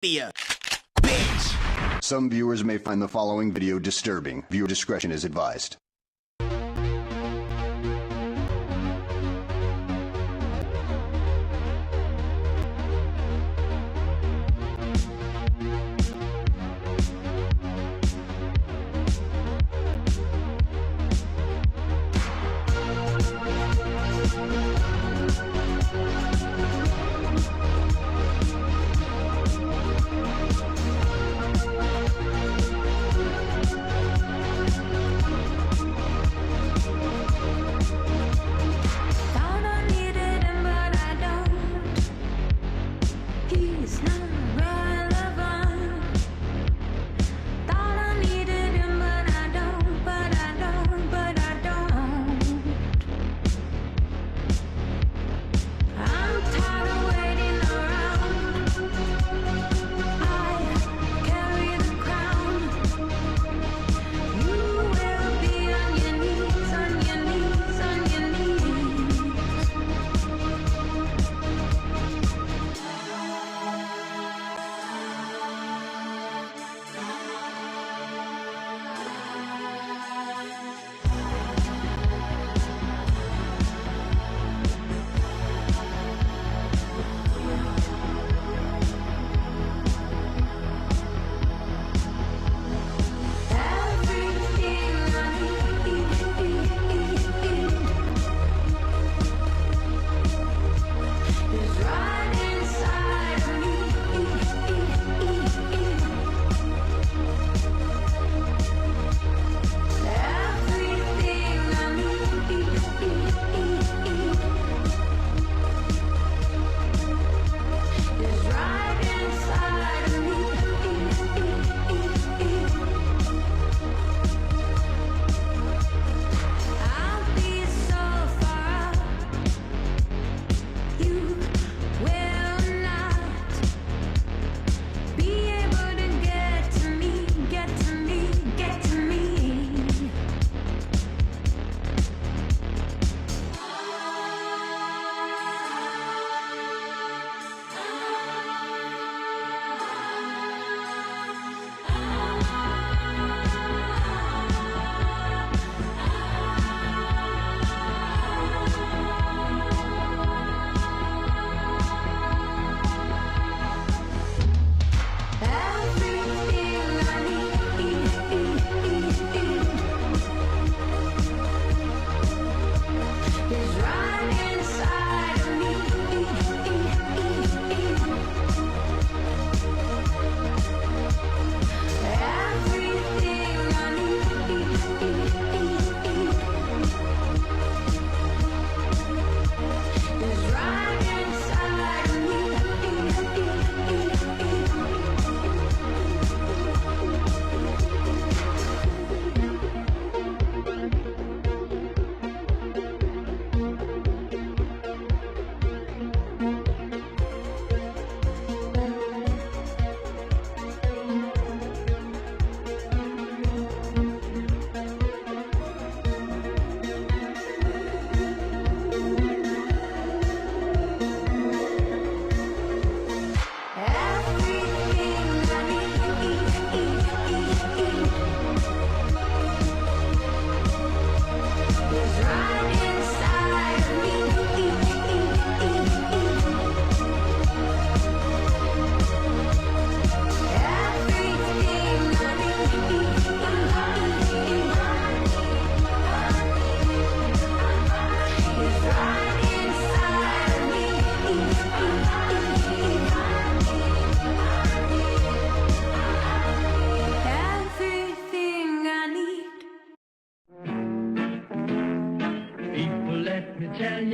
Bitch. Some viewers may find the following video disturbing. Viewer discretion is advised.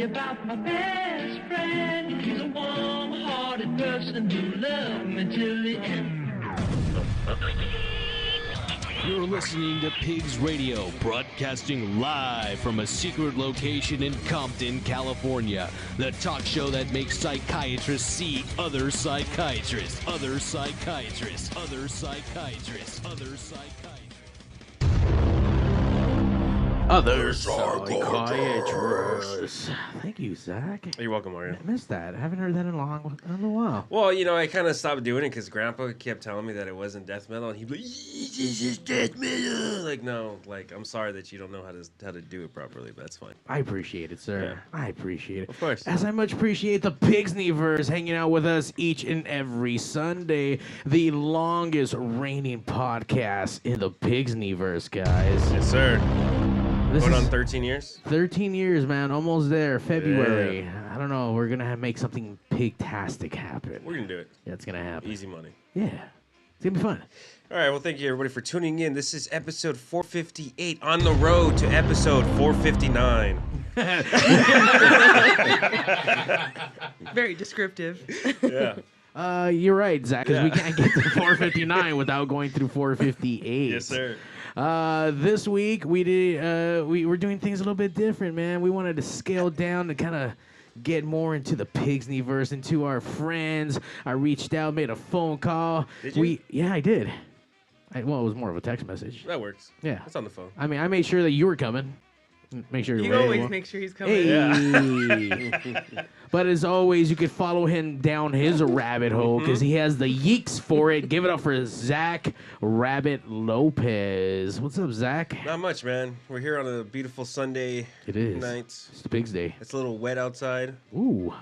About my best friend, he's a warm-hearted person who loved me till the end. You're listening to Pigs Radio, broadcasting live from a secret location in Compton, California. The talk show that makes psychiatrists see other psychiatrists, other psychiatrists, other psychiatrists, other psychiatrists. other psychiatrists. Thank you, Zach. You're welcome, Mario. I missed that. I haven't heard that in a while. Well, I kind of stopped doing it because Grandpa kept telling me that it wasn't death metal, and he'd be like, "This is death metal." Like, no, I'm sorry that you don't know how to do it properly, but that's fine. I appreciate it, sir. Yeah. I appreciate it. Of course. As I much appreciate the Pigzniverse hanging out with us each and every Sunday, the longest reigning podcast in the Pigzniverse, guys. Yes, sir. This Going is on 13 years? 13 years, man. Almost there. February. Yeah. I don't know. We're going to make something pigtastic happen. We're going to do it. Yeah, it's going to happen. Easy money. Yeah. It's going to be fun. All right, well, thank you, everybody, for tuning in. This is episode 458, on the road to episode 459. Very descriptive. Yeah. You're right, Zach, because we can't get to 459 without going through 458. Yes, sir. This week we were doing things a little bit different, man. We wanted to scale down to kind of get more into the Pigzniverse, into our friends. I reached out, made a phone call. Did you? Yeah, I did. Well, it was more of a text message. That works. Yeah. It's on the phone. I mean, I made sure that you were coming. Make sure you're You ready. always make sure he's coming. Hey. But as always, you can follow him down his rabbit hole because he has the yeeks for it. Give it up for Zack Rabbit Lopez. What's up, Zack? Not much, man. We're here on a beautiful Sunday It is. night. It's the Pig's Day. It's a little wet outside. Ooh.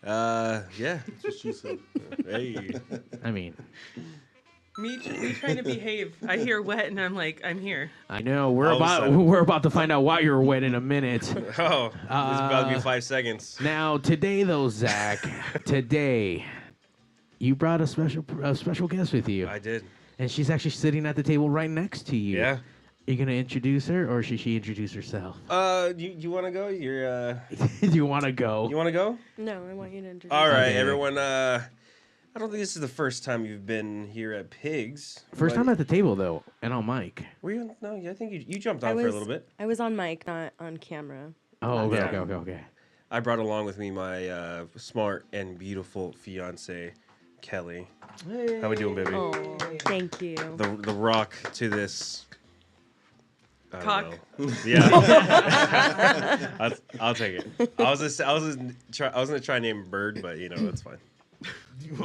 Yeah. That's what she said. Hey. I mean, Me trying to behave. I hear wet and I'm like, I'm here. I know All of a we're sudden. about to find out why you're wet in a minute. Oh, this is about to be 5 seconds. Now today, though, Zack, you brought a special guest with you, I did. and she's actually sitting at the table right next to you. Yeah. Are you gonna introduce her, or should she introduce herself? You want to go? You're Do you want to go? You want to go? No, I want you to introduce All right, Okay. everyone. I don't think this is the first time you've been here at Pigs. First but- time at the table, though, and on mic. Were you? No, yeah, I think you jumped I on for a was- little bit. I was on mic, not on camera. Oh, okay, Yeah. okay. I brought along with me my smart and beautiful fiance, Kelly. How we doing, baby? Oh, thank you. The rock to this. I don't Cock. know. Yeah. I'll take it. I was gonna try and name bird, but it's fine.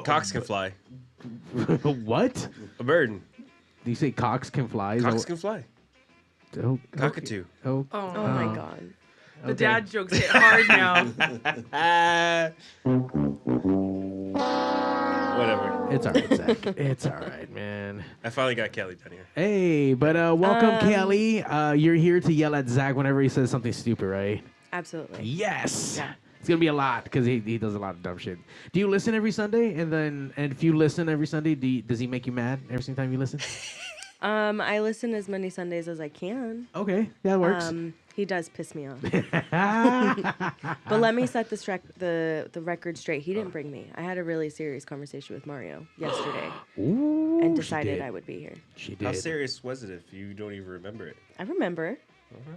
Cocks can fly. What? A bird. Do you say cocks can fly? Is that Cocks what- can fly. Oh, Cockatoo. Oh, Oh, Oh my god. the okay. dad jokes hit hard now. Whatever. It's all right, Zach. It's all right, man. I finally got Kelly down here. Hey, but welcome, Kelly. You're here to yell at Zach whenever he says something stupid, right? Absolutely. Yes. Yeah. It's gonna be a lot because he does a lot of dumb shit. Do you listen every Sunday? And if you listen every Sunday, does he make you mad every single time you listen? I listen as many Sundays as I can. Okay, that works. He does piss me off. But let me set the record straight. He didn't bring me. I had a really serious conversation with Mario yesterday Ooh, and she decided did. I would be here. She did. How serious was it if you don't even remember it? I remember.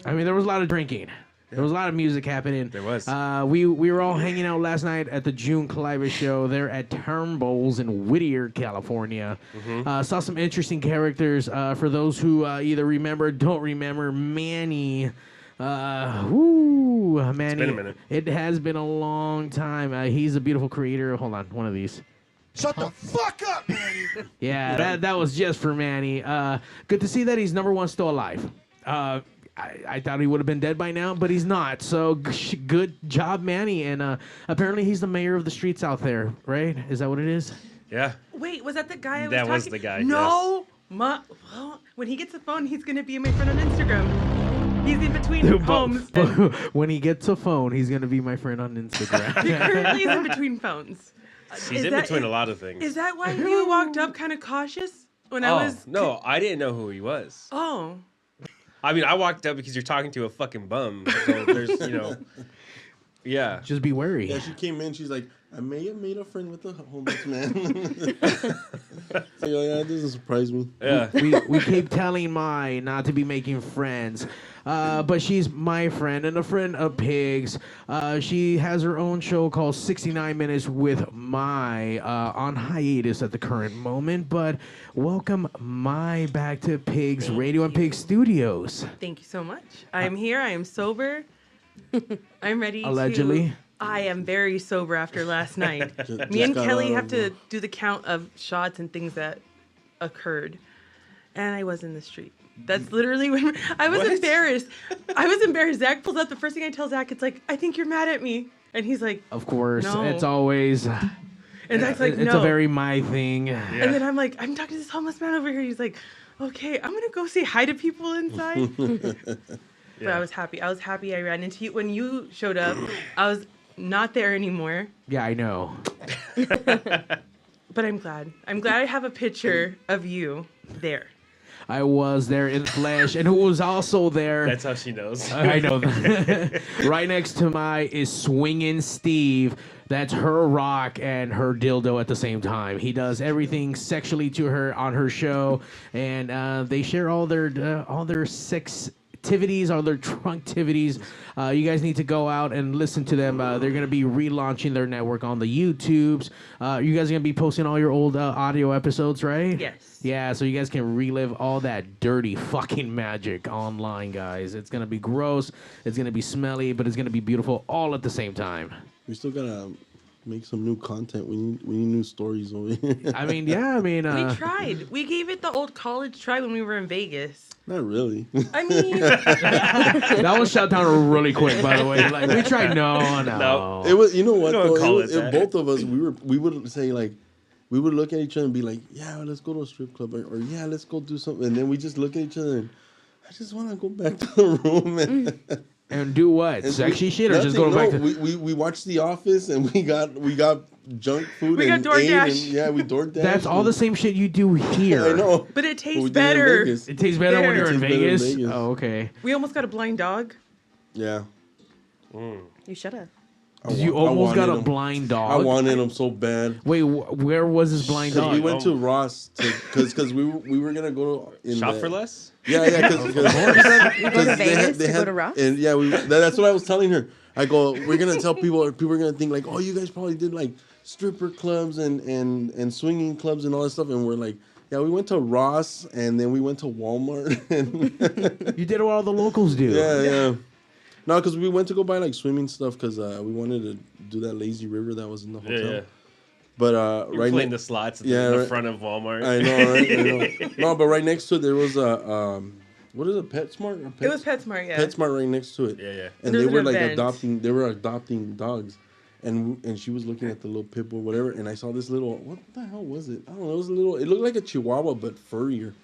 I mean, there was a lot of drinking. There was a lot of music happening. There was. We were all hanging out last night at the June Cliver show. They're at Turnbowls in Whittier, California. Saw some interesting characters. For those who either remember or don't remember, Manny. Manny. It's been a minute. It has been a long time. He's a beautiful creator. Hold on, one of these. Shut the fuck up, Manny! Yeah, that was just for Manny. Good to see that he's number one still alive. I thought he would have been dead by now, but he's not. So good job, Manny. And apparently he's the mayor of the streets out there, right? Is that what it is? Yeah. Wait, was that the guy I was That talking? was the guy, No. Well, when he gets a phone, he's going to be my friend on Instagram. He's in between homes. and When he gets a phone, he's going to be my friend on he Instagram. currently is in between phones. He's Is in that- between a lot of things. Is that why you walked up kind of cautious when I was? No, I didn't know who he was. Oh. I mean, I walked up because you're talking to a fucking bum. So there's, yeah. Just be wary. Yeah, she came in. She's like, I may have made a friend with a homeless man. It's like, oh, yeah, it doesn't surprise me. Yeah. We keep telling Mai not to be making friends. But she's my friend and a friend of Pig's. She has her own show called 69 Minutes with Mai on hiatus at the current moment. But welcome Mai back to Pig's Radio and Pig Studios. Thank you so much. I'm here. I am sober. I'm ready. Allegedly. I am very sober after last night. Me and Kelly have to do the count of shots and things that occurred. And I was in the street. That's literally when I was embarrassed. I was embarrassed. Zach pulls up. The first thing I tell Zach, it's like, I think you're mad at me. And he's like, of course. No. It's always... And Zach's like, no. It's a very my thing. Yeah. And then I'm like, I'm talking to this homeless man over here. He's like, okay, I'm going to go say hi to people inside. But I was happy. I ran into you. When you showed up, I was not there anymore. Yeah, I know. But I'm glad. I'm glad I have a picture of you there. I was there in flesh, and who was also there? That's how she knows. I know. Right next to my is Swingin' Steve. That's her rock and her dildo at the same time. He does everything sexually to her on her show, and they share all their sex activities, all their trunktivities. You guys need to go out and listen to them. They're going to be relaunching their network on the YouTubes. You guys are going to be posting all your old audio episodes, right? Yes. Yeah, so you guys can relive all that dirty fucking magic online, guys. It's going to be gross. It's going to be smelly, but it's going to be beautiful all at the same time. We still got to make some new content. We need new stories over here. I mean, yeah, we tried. We gave it the old college try when we were in Vegas. Not really. I mean, that was shut down really quick, by the way. Like we tried, no. It was, you know what? Both of us, we would say like, we would look at each other and be like, yeah, let's go to a strip club, or yeah, let's go do something, and then we just look at each other and I just want to go back to the room and do what? Sexy shit, or just go back to? We watched The Office and we got junk food. We got DoorDash. Yeah, we DoorDash. That's all the same shit you do here. I know, but it tastes better. It tastes better when you're in Vegas. Oh, okay. We almost got a blind dog. Yeah. You should have. You almost got a blind dog. I wanted him so bad. Wait, where was this blind dog? We went to Ross because we were gonna go shop for less. Yeah, because you go to Vegas to go to Ross. And yeah, that's what I was telling her. I go, we're gonna tell people are gonna think like, oh, you guys probably did like stripper clubs and swinging clubs and all that stuff, and we're like, yeah, we went to Ross and then we went to Walmart. And you did what all the locals do. Yeah. No, because we went to go buy like swimming stuff because we wanted to do that lazy river that was in the hotel. Yeah. But right playing the slots at the front of Walmart. I know, right? I know. No, but right next to it there was a what is it, PetSmart? It was PetSmart, yeah. PetSmart right next to it. Yeah. And they were like adopting dogs. And she was looking at the little pit bull, whatever, and I saw this little, what the hell was it? I don't know, it looked like a Chihuahua but furrier.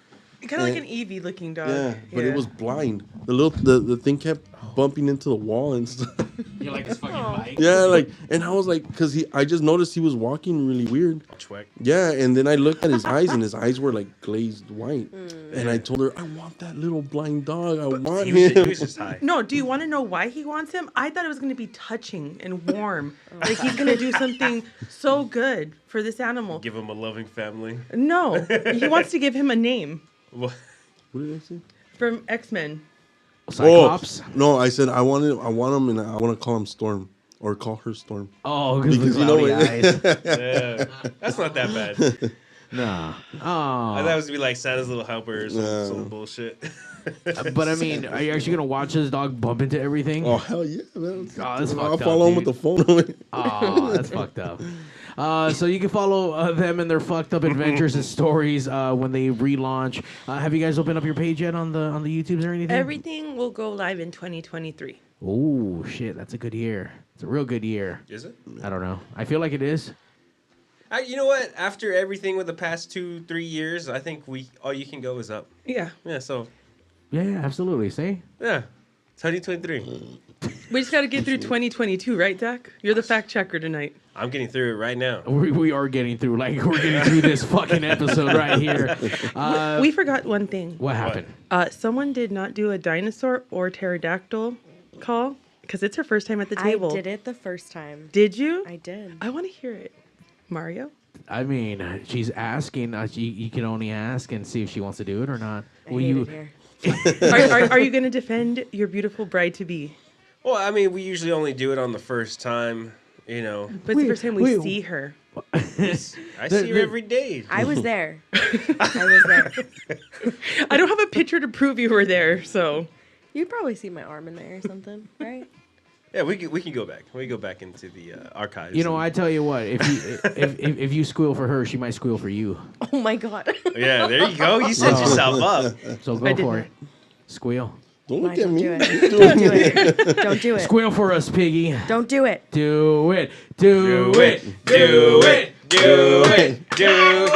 Kind of like an Eevee looking dog. Yeah, but it was blind. The thing kept bumping into the wall and stuff. You're like, it's fucking bike. Yeah, and I was like, because I just noticed he was walking really weird. Chweck. Yeah, and then I looked at his eyes, and his eyes were like glazed white. And I told her, I want that little blind dog. I want him. He was just high. No, do you want to know why he wants him? I thought it was going to be touching and warm. Like he's going to do something so good for this animal. Give him a loving family. No, he wants to give him a name. What did I say? From X-Men. Cyclops? Oh, no, I said I want him, and I want to call him Storm or call her Storm. Oh, because you know what? Yeah, that's not that bad. Nah. Oh. I thought it was gonna be like Santa's little helper or some bullshit. But I mean, are you actually gonna watch this dog bump into everything? Oh hell yeah, man! That's fucked I'll up, follow him dude. with the phone away. Oh, that's fucked up. So you can follow them and their fucked up adventures and stories when they relaunch. Have you guys opened up your page yet on the YouTubes or anything? Everything will go live in 2023. Oh shit, that's a good year. It's a real good year. Is it? I don't know. I feel like it is. You know what? After everything with the past 2-3 years, I think all you can go is up. Yeah. Yeah. So. Yeah, absolutely. See? Yeah. 2023. We just got to get through 2022, right, Zack? You're the fact checker tonight. I'm getting through it right now. We are getting through. Like, we're getting through this fucking episode right here. We forgot one thing. What happened? Someone did not do a dinosaur or pterodactyl call because it's her first time at the table. I did it the first time. Did you? I did. I want to hear it. Mario? I mean, she's asking. You can only ask and see if she wants to do it or not. I hate it here. Are you going to defend your beautiful bride to be? Well, I mean, we usually only do it on the first time, you know. But it's the first time we see her. I see her every day. I was there. I was there. I don't have a picture to prove you were there, so. You'd probably see my arm in there or something, right? Yeah, we can go back. We go back into the archives. You know, I tell you what, if you squeal for her, she might squeal for you. Oh my God. Yeah, there you go. You set yourself up. So go for it. Squeal. Don't look Mike, at me. Don't do it. Don't do it. Squeal for us, Piggy. Don't do it. Do it. Do it. Do it. Do it. Do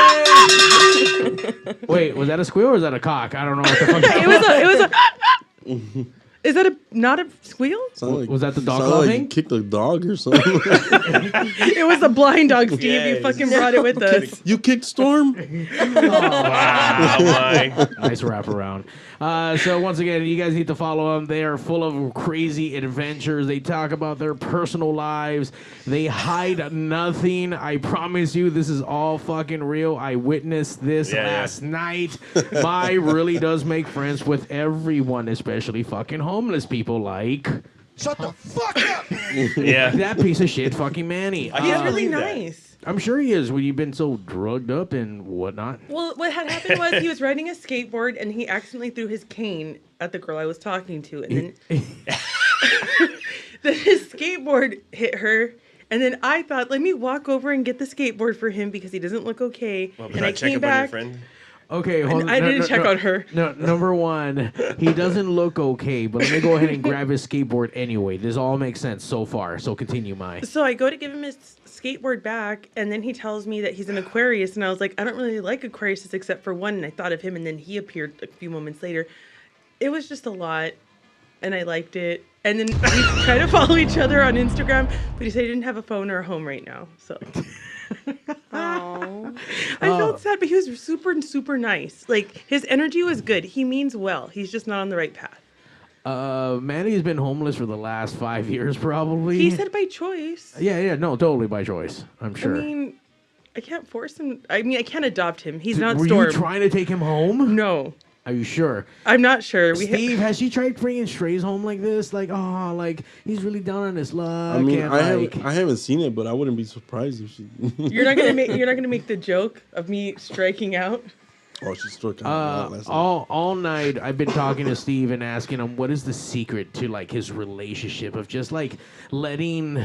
it. Wait, was that a squeal or was that a cock? I don't know what the fuck. It was a. Is that not a squeal? Was that the dog sounded laughing? like you kicked a dog or something. It was a blind dog, Steve. Yes. You fucking brought it with us. You kicked Storm? Wow, Mike. Nice wraparound. So once again, you guys need to follow them. They are full of crazy adventures. They talk about their personal lives. They hide nothing. I promise you, this is all fucking real. I witnessed this last night. Mai really does make friends with everyone, especially fucking homeless people like... Shut the fuck up! Yeah. That piece of shit fucking Manny. I He's can't really believe that. nice. I'm sure he is when you've been so drugged up and whatnot. Well, what had happened was he was riding a skateboard and he accidentally threw his cane at the girl I was talking to, and then then his skateboard hit her. And then I thought, let me walk over and get the skateboard for him because he doesn't look okay. Well, and I check came up on your back. friend. Okay, hold on. I didn't check on her. No, number one, he doesn't look okay, but let me go ahead and grab his skateboard anyway. This all makes sense so far. So continue, Mai. So I go to give him his skateboard back, and then he tells me that he's an Aquarius, and I was like, I don't really like Aquariuses except for one, and I thought of him, and then he appeared a few moments later. It was just a lot, and I liked it. And then we try to follow each other on Instagram, but he said he didn't have a phone or a home right now, so... Aww. I felt sad, but he was super, super nice. Like, his energy was good. He means well. He's just not on the right path. Manny's been homeless for the last 5 years, probably. He said by choice. Yeah, no, totally by choice. I'm sure. I mean, I can't force him. I mean, I can't adopt him. He's not Were Storm. you trying to take him home? No. Are you sure? I'm not sure. Steve, has she tried bringing strays home like this? Like, oh, like he's really down on his luck. I mean, and, I haven't seen it, but I wouldn't be surprised if she. You're not gonna make the joke of me striking out. Oh, she struck out last night. all night I've been talking to Steve and asking him what is the secret to like his relationship of just like letting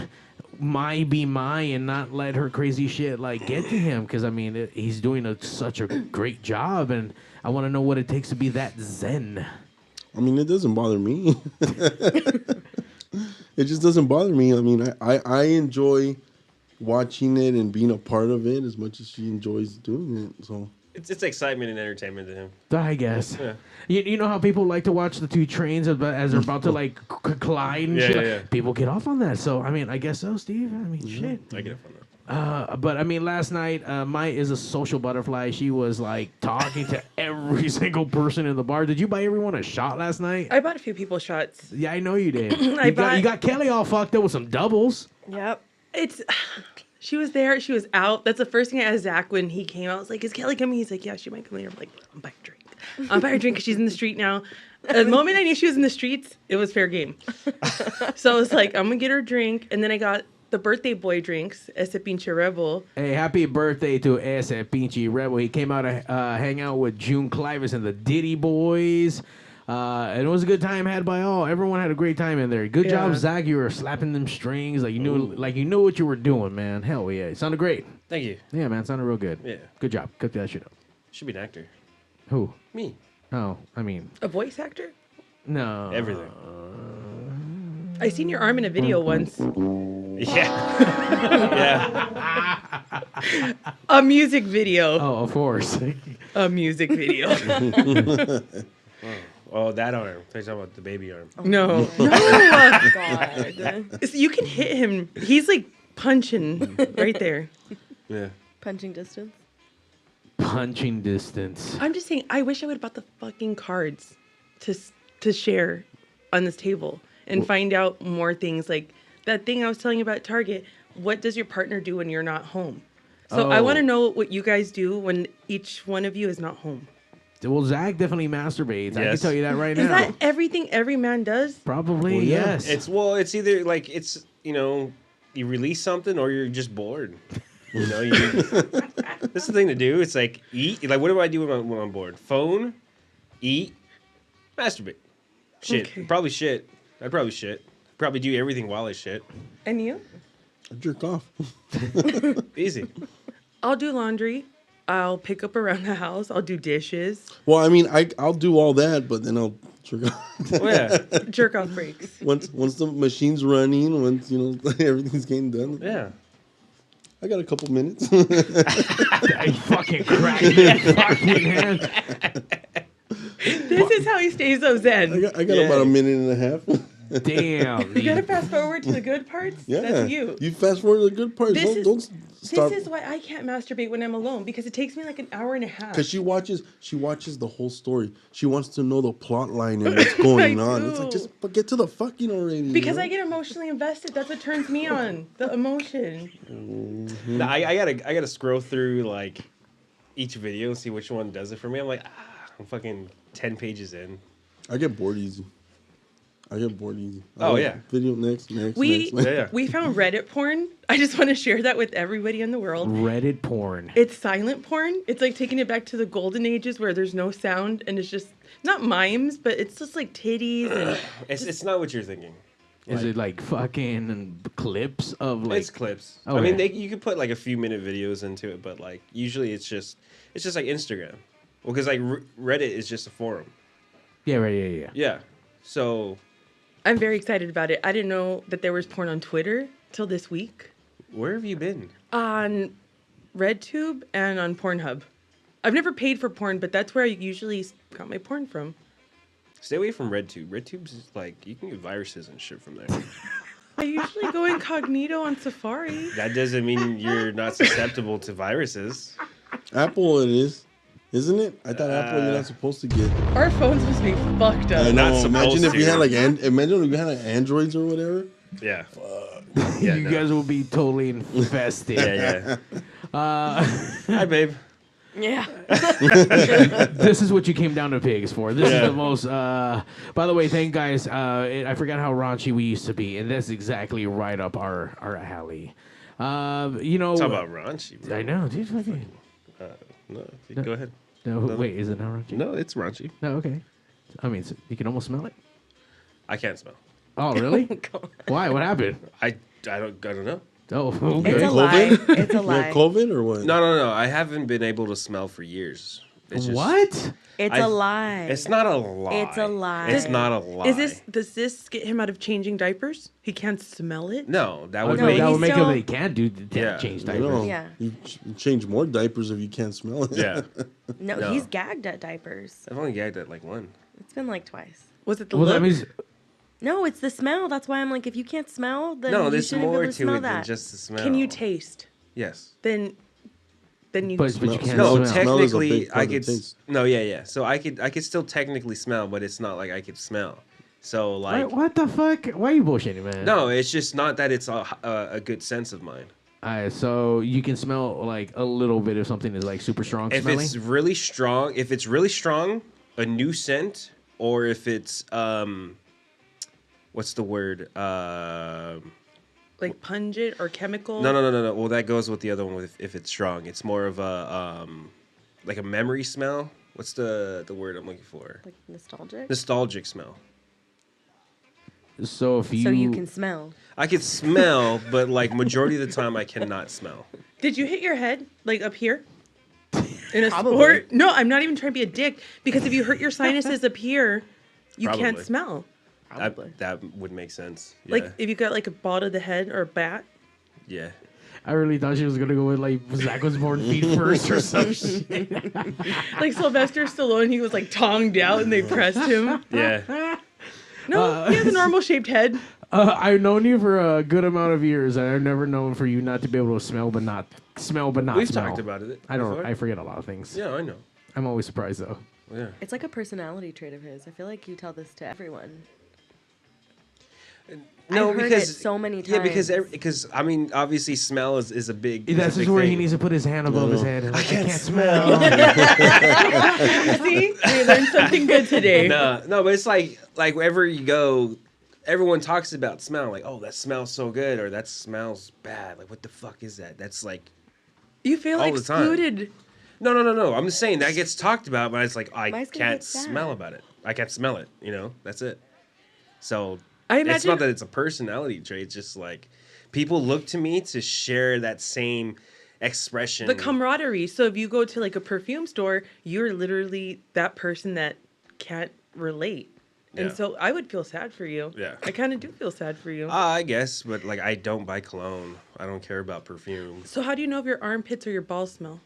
Mai be Mai and not let her crazy shit like get to him, because I mean he's doing such a great job, and I want to know what it takes to be that zen. I mean, it doesn't bother me. It just doesn't bother me. I mean, I enjoy watching it and being a part of it as much as she enjoys doing it. So It's excitement and entertainment to him. I guess. Yeah. You know how people like to watch the two trains as they're about to like collide and shit? Yeah. People get off on that. So, I mean, I guess so, Steve. I mean, shit. I get it from that. But I mean, last night, Mai is a social butterfly. She was like talking to every single person in the bar. Did you buy everyone a shot last night? I bought a few people shots. Yeah, I know you did. I you got Kelly all fucked up with some doubles. Yep. She was there. She was out. That's the first thing I asked Zack when he came out. I was like, is Kelly coming? He's like, yeah, she might come later. I'm like, I'm buying a drink. I'm buying a drink because she's in the street now. The moment I knew she was in the streets, it was fair game. So I was like, I'm going to get her a drink. And then I got the birthday boy drinks, Ese Pinche Rebel. Hey, happy birthday to Ese Pinche Rebel. He came out to hang out with June Clivis and the Diddy Boys. And it was a good time had by all. Everyone had a great time in there. Good job, Zack. You were slapping them strings like you knew what you were doing, man. Hell yeah, it sounded great. Thank you. Yeah, man, it sounded real good. Yeah. Good job. Cook that shit up. Should be an actor. Who? Me. Oh, I mean, A voice actor? no. Everything. I seen your arm in a video once. Yeah. Yeah. A music video. Oh, of course. A music video. Oh, that arm. I'm talking about the baby arm. No. God. So you can hit him. He's like punching right there. Yeah. Punching distance. Punching distance. I'm just saying, I wish I would have bought the fucking cards to share on this table and find out more things. Like that thing I was telling you about Target. What does your partner do when you're not home? So I want to know what you guys do when each one of you is not home. Well, Zack definitely masturbates. I can Yes. tell you that right Is now. that everything every man does? Probably, Well, yeah. yes. It's either like it's you release something or you're just bored. This is the thing to do. It's like eat. Like what do I do when I'm bored? Phone, eat, masturbate. Shit. Okay. Probably shit. I'd probably shit. Probably do everything while I shit. And you? I jerk off. Easy. I'll do laundry. I'll pick up around the house. I'll do dishes. Well, I mean, I'll do all that, but then I'll jerk off. Oh yeah. Jerk off breaks. once the machine's running, once everything's getting done. Yeah. I got a couple minutes. I fucking cracked me fucking hand. This is how he stays so zen. I got about a minute and a half. Damn. You gotta fast forward to the good parts. Yeah, That's you. You fast forward to the good parts. This Don't start. This is why I can't masturbate when I'm alone because it takes me like an hour and a half. Because she watches the whole story. She wants to know the plot line and what's going on. It's like, just get to the fucking already. Because I get emotionally invested. That's what turns me on. The emotion. No, I gotta scroll through like each video and see which one does it for me. I'm like, I'm fucking 10 pages in. I get bored easy. Oh, yeah. Video next. We Yeah. we found Reddit porn. I just want to share that with everybody in the world. Reddit porn. It's silent porn. It's like taking it back to the golden ages where there's no sound and it's just not mimes, but it's just like titties and It's not what you're thinking. Is it like fucking clips of like? It's clips. Okay. I mean, you could put like a few minute videos into it, but like usually it's just like Instagram. Well, because like Reddit is just a forum. Yeah, right. Yeah. Yeah. So I'm very excited about it. I didn't know that there was porn on Twitter till this week. where have you been? On RedTube and on Pornhub. I've never paid for porn, but that's where I usually got my porn from. Stay away from RedTube. RedTube's is like you can get viruses and shit from there. I usually go incognito on Safari. That doesn't mean you're not susceptible to viruses. Apple, it is, isn't it? I thought Apple, you're not supposed to get. Our phones must be fucked up. I Not know. supposed Imagine if to. you had imagine if you had like Androids or whatever. Yeah. You no. guys will be totally infested. Yeah. Hi, babe. Yeah. This is what you came down to Pigs for. This is the most. By the way, thank guys. I forgot how raunchy we used to be, and that's exactly right up our alley. Talk about raunchy, bro. I know, dude. Fucking. No, go ahead. No, wait, is it not raunchy? No, it's raunchy. No, okay. I mean, you can almost smell it. I can't smell. Oh, really? Why? What happened? I don't know. Oh, It's okay. a lie. It's a You lie. have COVID or what? No. I haven't been able to smell for years. It's just, What? It's I- a lie. It's not a lie. It's a lie. It's not a lie. Does this get him out of changing diapers? He can't smell it? No, that Oh, would no, make. that would he's make still- it. They can't do. Yeah. Change You diapers. know, Yeah. you change more diapers if you can't smell it. Yeah, No, No. he's gagged at diapers. I've only gagged at like one. It's been like twice. Was it the Well, look? that means. No, it's the smell. That's why I'm like, if you can't smell, then No, you there's shouldn't be more able to to smell it than that. just the smell. Can you taste? Yes. Then you. But you can't No, smell. Smell is a technically big part I of the could. taste. No, yeah. So I could still technically smell, but it's not like I could smell. So like, What the fuck? Why are you bullshitting, man? no, it's just not that it's a good sense of mine. Alright, so you can smell like a little bit if something is like super strong If smelling. it's really strong, a new scent, or if it's what's the word? Like pungent or chemical? No. Well, that goes with the other one. If it's strong, it's more of a like a memory smell. What's the word I'm looking for? Like nostalgic. Nostalgic smell. So if you. So you can smell. I could smell, but like majority of the time, I cannot smell. Did you hit your head like up here? In a Probably. sport? No, I'm not even trying to be a dick because if you hurt your sinuses up here, you can't Probably. smell. That would make sense. Yeah. Like if you got like a ball to the head or a bat. Yeah. I really thought she was gonna go with like Zack was born feet first or some shit. Like Sylvester Stallone, he was like tongued out and they pressed him. Yeah. No, he has a normal shaped head. I've known you for a good amount of years, and I've never known for you not to be able to smell, but not smell. We've smell. talked about it. I don't. before. I forget a lot of things. Yeah, I know. I'm always surprised though. Yeah. It's like a personality trait of his. I feel like you tell this to everyone. No, I've heard because it so many times. Yeah, because I mean, obviously, smell is a big. That's a just big where he thing. needs to put his hand above his head. I can't smell. See, we learned something good today. No, but it's like wherever you go, everyone talks about smell. Like, oh, that smells so good, or that smells bad. Like, what the fuck is that? That's like. You feel all the time. excluded. No. I'm just saying that gets talked about, but it's like I Mine's gonna can't get sad. smell about it. I can't smell it. You know, that's it. So I it's imagine not that it's a personality trait. It's just like people look to me to share that same expression. the camaraderie. So if you go to like a perfume store, you're literally that person that can't relate. And Yeah. so I would feel sad for you. Yeah. I kind of do feel sad for you. I guess, but like I don't buy cologne. I don't care about perfume. So how do you know if your armpits or your balls smell?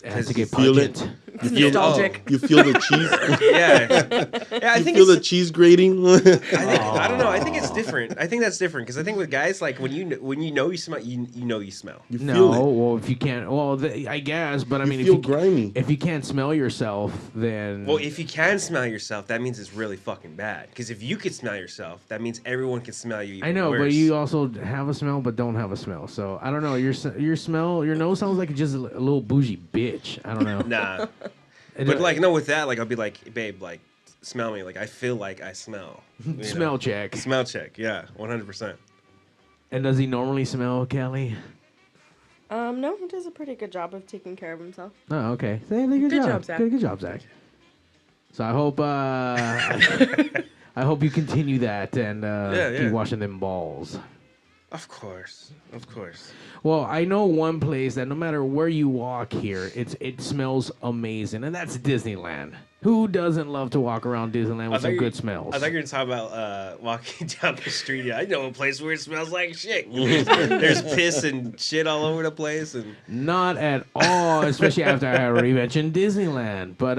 It has to get Feel it. pungent. It's nostalgic. You feel the cheese. Yeah, I You think feel the it's, cheese grating. I don't know. I think it's different. I think that's different because I think with guys, like when you know you smell, you know you smell. You feel No, it. well, if you can't, well, I guess, but I mean, feel grimy. if you can't smell yourself, then Well, if you can smell yourself, that means it's really fucking bad. Because if you could smell yourself, that means everyone can smell you. Even I know, worse. but you also have a smell, but don't have a smell. So I don't know. Your smell, your nose sounds like just a little bougie bitch. I don't know. Nah. And, But like no, with that, like I'll be like, babe, like smell me. Like I feel like I smell. You smell know? check. Smell check. Yeah, 100%. And does he normally smell, Kelly? No, he does a pretty good job of taking care of himself. Oh, okay. Good job, Zack. Good job, Zach. So I hope I hope you continue that and keep washing them balls. Of course. Well, I know one place that no matter where you walk here, it smells amazing, and that's Disneyland. Who doesn't love to walk around Disneyland with some good smells? I thought you were talking about walking down the street. I know a place where it smells like shit. There's piss and shit all over the place, and Not at all, especially after I already mentioned Disneyland. But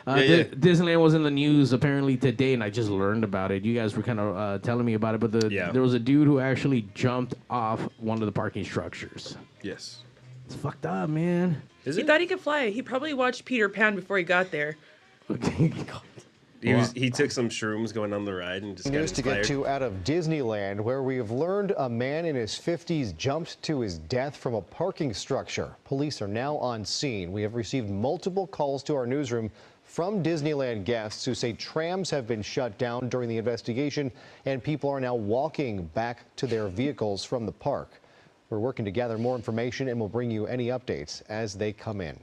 Disneyland was in the news apparently today, and I just learned about it. You guys were kind of telling me about it, but there was a dude who actually jumped off one of the parking structures. yes. It's fucked up, man. Is He it? thought he could fly. He probably watched Peter Pan before he got there. He took some shrooms going on the ride and just got News to inspired. get to out of Disneyland, where we have learned a man in his 50s jumped to his death from a parking structure. Police are now on scene. We have received multiple calls to our newsroom from Disneyland guests who say trams have been shut down during the investigation and people are now walking back to their vehicles from the park. We're working to gather more information and we'll bring you any updates as they come in.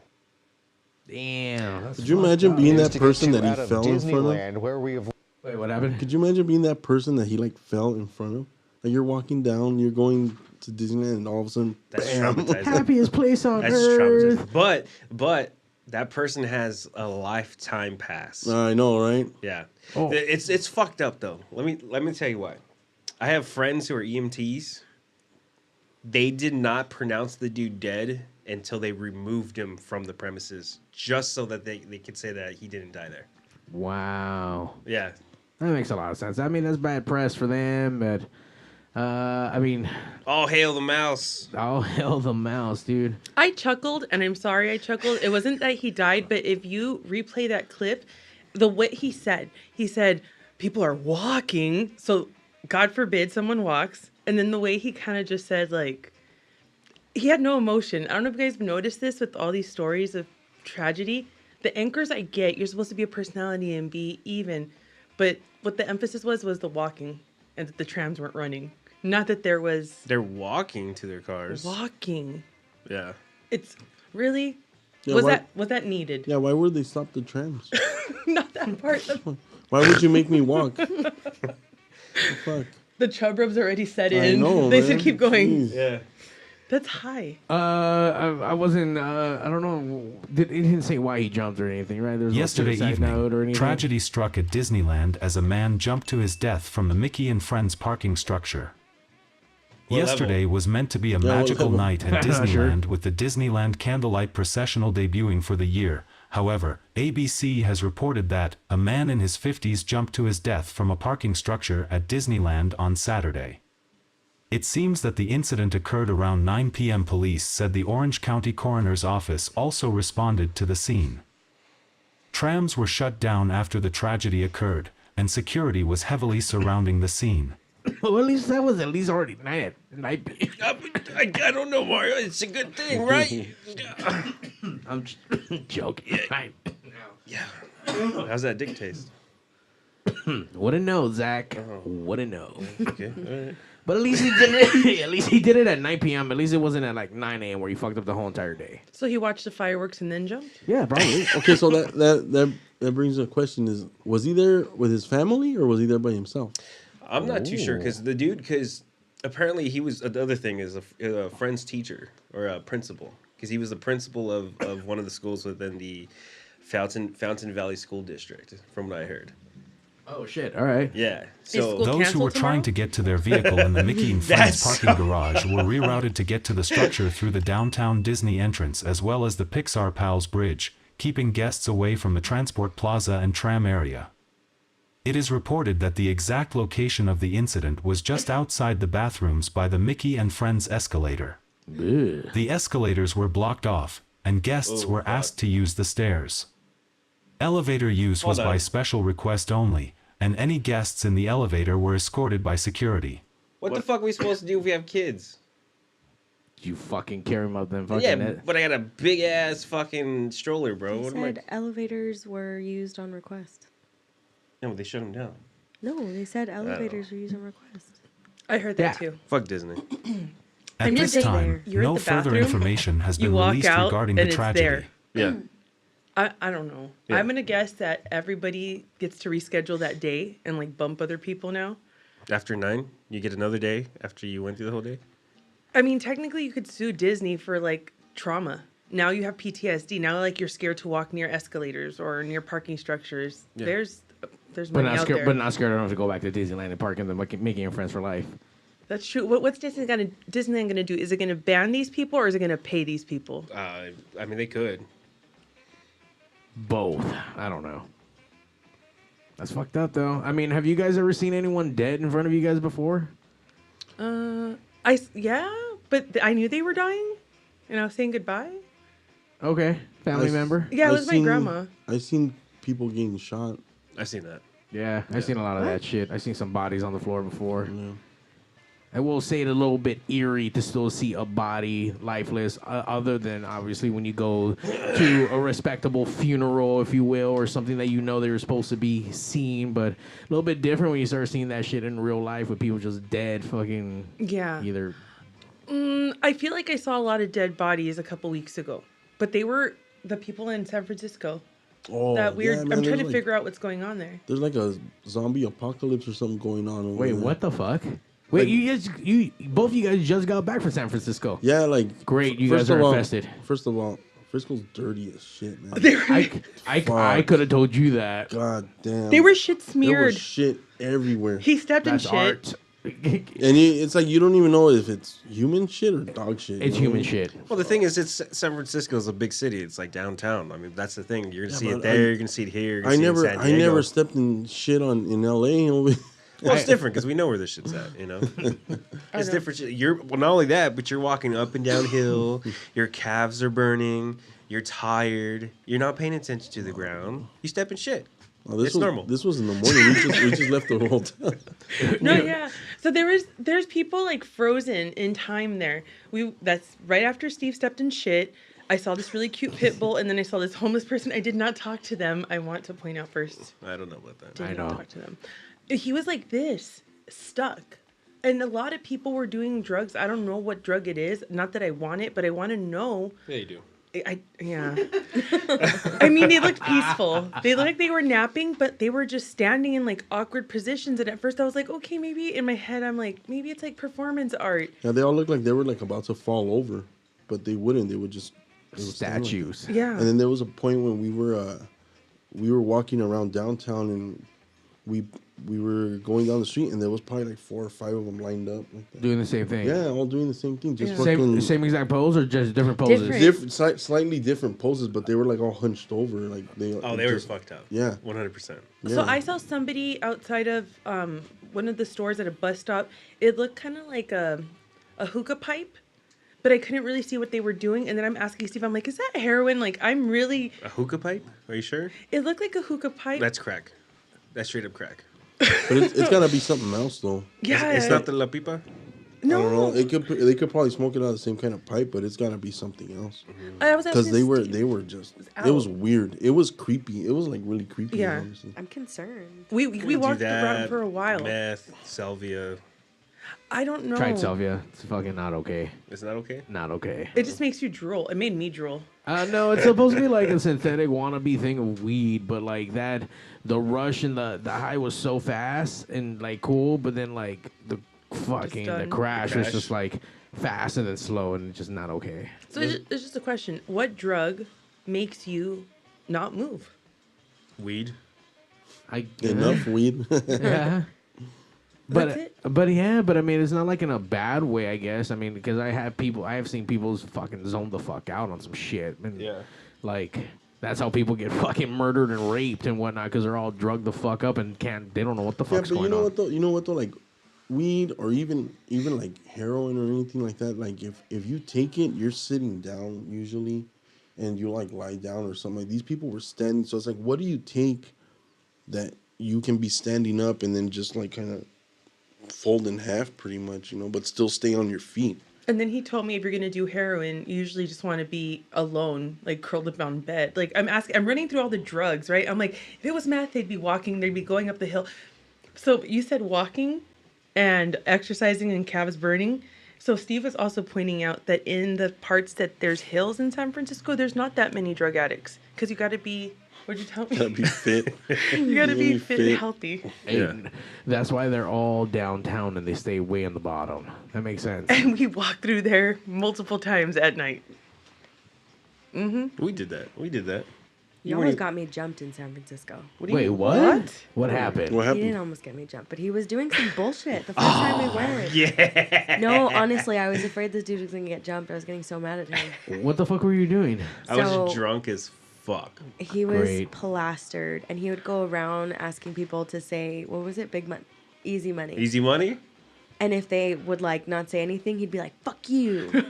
Damn. Could you imagine being News that to get person to that he out of fell in front of? Disneyland, where we have Wait, what happened? Could you imagine being that person that he like fell in front of? Like you're walking down, you're going to Disneyland, and all of a sudden, That's bam. traumatizing. Happiest place on That's earth. traumatizing. But that person has a lifetime pass. I know, right? Yeah. Oh. It's fucked up though. Let me tell you why. I have friends who are EMTs. They did not pronounce the dude dead until they removed him from the premises, just so that they could say that he didn't die there. Wow. Yeah. That makes a lot of sense. I mean, that's bad press for them, but I mean, All hail the mouse. oh hell the mouse, dude. I chuckled, and I'm sorry I chuckled. It wasn't that he died, but if you replay that clip, the way he said, people are walking, so God forbid someone walks. And then the way he kind of just said, like, he had no emotion. I don't know if you guys have noticed this with all these stories of tragedy. The anchors I get, you're supposed to be a personality and be even. But what the emphasis was the walking and that the trams weren't running. Not that there was They're walking to their cars. walking. Yeah. It's really, Yeah, why- was that needed? Yeah, why would they stop the trams? Not that part. Why would you make me walk? Fuck. The chub rubs already set I in. know, They man. said keep going. Jeez. Yeah. That's high. I wasn't. I don't know. It didn't say why he jumped or anything, right? There's Yesterday no suicide note or evening, anything. tragedy struck at Disneyland as a man jumped to his death from the Mickey and Friends parking structure. What Yesterday level? was meant to be a what magical level? night at Sure. Disneyland with the Disneyland Candlelight Processional debuting for the year. However, ABC has reported that a man in his 50s jumped to his death from a parking structure at Disneyland on Saturday. It seems that the incident occurred around 9 p.m. Police said the Orange County Coroner's Office also responded to the scene. Trams were shut down after the tragedy occurred, and security was heavily surrounding the scene. Well, at least that was at least already 9 p.m. I don't know, Mario. It's a good thing, right? I'm joking. Yeah. How's that dick taste? Wouldn't know, Zach. Wouldn't know. Okay. All right. But at least he did it. At least he did it at 9 p.m. At least it wasn't at like 9 a.m. where he fucked up the whole entire day. So he watched the fireworks and then jumped? Yeah, probably. Okay, so that brings a question: was he there with his family or was he there by himself? I'm not too sure because apparently he was, the other thing is a friend's teacher or a principal, because he was the principal of one of the schools within the Fountain Valley School District, from what I heard. Oh shit! All right. Yeah. So those who were trying to get to their vehicle in the Mickey and Friends parking garage were rerouted to get to the structure through the downtown Disney entrance as well as the Pixar Pals Bridge, keeping guests away from the Transport Plaza and tram area. It is reported that the exact location of the incident was just outside the bathrooms by the Mickey and Friends escalator. Ugh. The escalators were blocked off, and guests were asked to use the stairs. Elevator use was by special request only, and any guests in the elevator were escorted by security. What the fuck are we supposed to do if we have kids? You fucking carry them up them fucking... Yeah, but I got a big ass fucking stroller, bro. They What said elevators were used on request. No, they shut them down. No, they said elevators were used on request. I heard that too. Fuck Disney. At this time, no further information has been released regarding the tragedy. Yeah. I don't know. Yeah. I'm gonna guess that everybody gets to reschedule that day and like bump other people now. After 9, you get another day after you went through the whole day? I mean, technically, you could sue Disney for like trauma. Now you have PTSD. Now, like you're scared to walk near escalators or near parking structures. Yeah. There's But money not out scared. there. But not scared enough to go back to Disneyland and park in the Mickey and Friends for life. That's true. What's Disneyland gonna do? Is it gonna ban these people or is it gonna pay these people? I mean, they could. Both. I don't know. That's fucked up, though. I mean, have you guys ever seen anyone dead in front of you guys before? Yeah, but I knew they were dying, and I was saying goodbye. Okay, family member. Yeah, it was my grandma. I've seen people getting shot. I've seen that. Yeah, I've seen a lot of that shit. I've seen some bodies on the floor before. Yeah. I will say it a little bit eerie to still see a body lifeless, other than obviously when you go to a respectable funeral, if you will, or something that you know they were supposed to be seen, but a little bit different when you start seeing that shit in real life with people just dead fucking either. I feel like I saw a lot of dead bodies a couple weeks ago, but they were the people in San Francisco. Oh, That weird. yeah, man, I'm trying to there's figure out what's going on there. There's like a zombie apocalypse or something going on. Over Wait, there. what the fuck? Wait, both of you guys just got back from San Francisco. Yeah, like great. You guys are infested. First of all, Frisco's dirty as shit, man. I could have told you that. God damn. They were shit smeared. There was shit everywhere. He stepped in shit. Art. And it's like you don't even know if it's human shit or dog shit. It's human shit. Well, the thing is, San Francisco is a big city. It's like downtown. I mean, that's the thing. You're gonna see it there. You're gonna see it here. You're gonna see it in San Diego. I never stepped in shit in L.A. Well, it's different because we know where this shit's at, you know? It's different. Well, not only that, but you're walking up and down hill. Your calves are burning. You're tired. You're not paying attention to the ground. You step in shit. Oh, it's normal. This was in the morning. We just left the whole time. No, yeah. So there's people like frozen in time there. That's right after Steve stepped in shit. I saw this really cute pit bull, and then I saw this homeless person. I did not talk to them. I want to point out first. I don't know about that. Did not talk to them. He was like this, stuck. And a lot of people were doing drugs. I don't know what drug it is. Not that I want it, but I want to know. Yeah, you do. Yeah. I mean, they looked peaceful. They looked like they were napping, but they were just standing in like awkward positions. And at first I was like, okay, maybe in my head, I'm like, maybe it's like performance art. Yeah, they all looked like they were like about to fall over, but they wouldn't. They would just statues. Yeah. And then there was a point when we were walking around downtown and we were going down the street and there was probably like 4 or 5 of them lined up like that. Doing the same thing. Yeah, all doing the same thing. Just same exact pose or just different poses? Different, slightly different poses, but they were like all hunched over. Like they were fucked up. Yeah, 100%. So I saw somebody outside of one of the stores at a bus stop. It looked kind of like a hookah pipe, but I couldn't really see what they were doing. And then I'm asking Steve, I'm like, is that heroin? Like, I'm really... A hookah pipe? Are you sure? It looked like a hookah pipe. That's crack. That's straight up crack. But it's gotta be something else though. Yeah, It's not the La Pipa? I don't know. They could probably smoke it out of the same kind of pipe, but it's gotta be something else. I was Because asking they were just out. it was weird. It was creepy. It was like really creepy. Yeah. Honestly. I'm concerned. We Do walked that, around for a while. Meth, salvia. I don't know. Tried salvia. It's fucking not okay. Is that okay? Not okay. It just makes you drool. It made me drool. No, it's supposed to be like a synthetic wannabe thing of weed, but like that, the rush and the high was so fast and like cool, but then like the fucking the crash was just like fast and then slow and just not okay. So it's just a question. What drug makes you not move? Weed. Enough weed. Yeah. But I mean, it's not like in a bad way, I guess. I mean, because I have seen people fucking zone the fuck out on some shit. And Yeah. Like, that's how people get fucking murdered and raped and whatnot, because they're all drugged the fuck up and they don't know what the fuck's but going on. You know what though? Like weed or even like heroin or anything like that. Like if you take it, you're sitting down usually, and you like lie down or something. Like these people were standing, so it's like, what do you take that you can be standing up and then just like kind of fold in half pretty much, but still stay on your feet. And then he told me if you're gonna do heroin, you usually just want to be alone, like curled up on bed. Like I'm running through all the drugs, right? I'm like, if it was meth, they'd be walking, they'd be going up the hill. So you said walking and exercising and calves burning. So Steve was also pointing out that in the parts that there's hills in San Francisco, there's not that many drug addicts because you got to be. What'd you tell me? Gotta be fit. You gotta be fit and healthy. And that's why they're all downtown and they stay way in the bottom. That makes sense. And we walked through there multiple times at night. We did that. You almost got me jumped in San Francisco. Wait, what? What happened? What He happened? didn't almost get me jumped, but he was doing some bullshit the first time we went. Yeah. No, honestly, I was afraid this dude was gonna get jumped. I was getting so mad at him. What the fuck were you doing? I was drunk as fuck. He was Great. plastered, and he would go around asking people to say, what was it? Big money, easy money. Easy money? And if they would like not say anything, he'd be like, fuck you.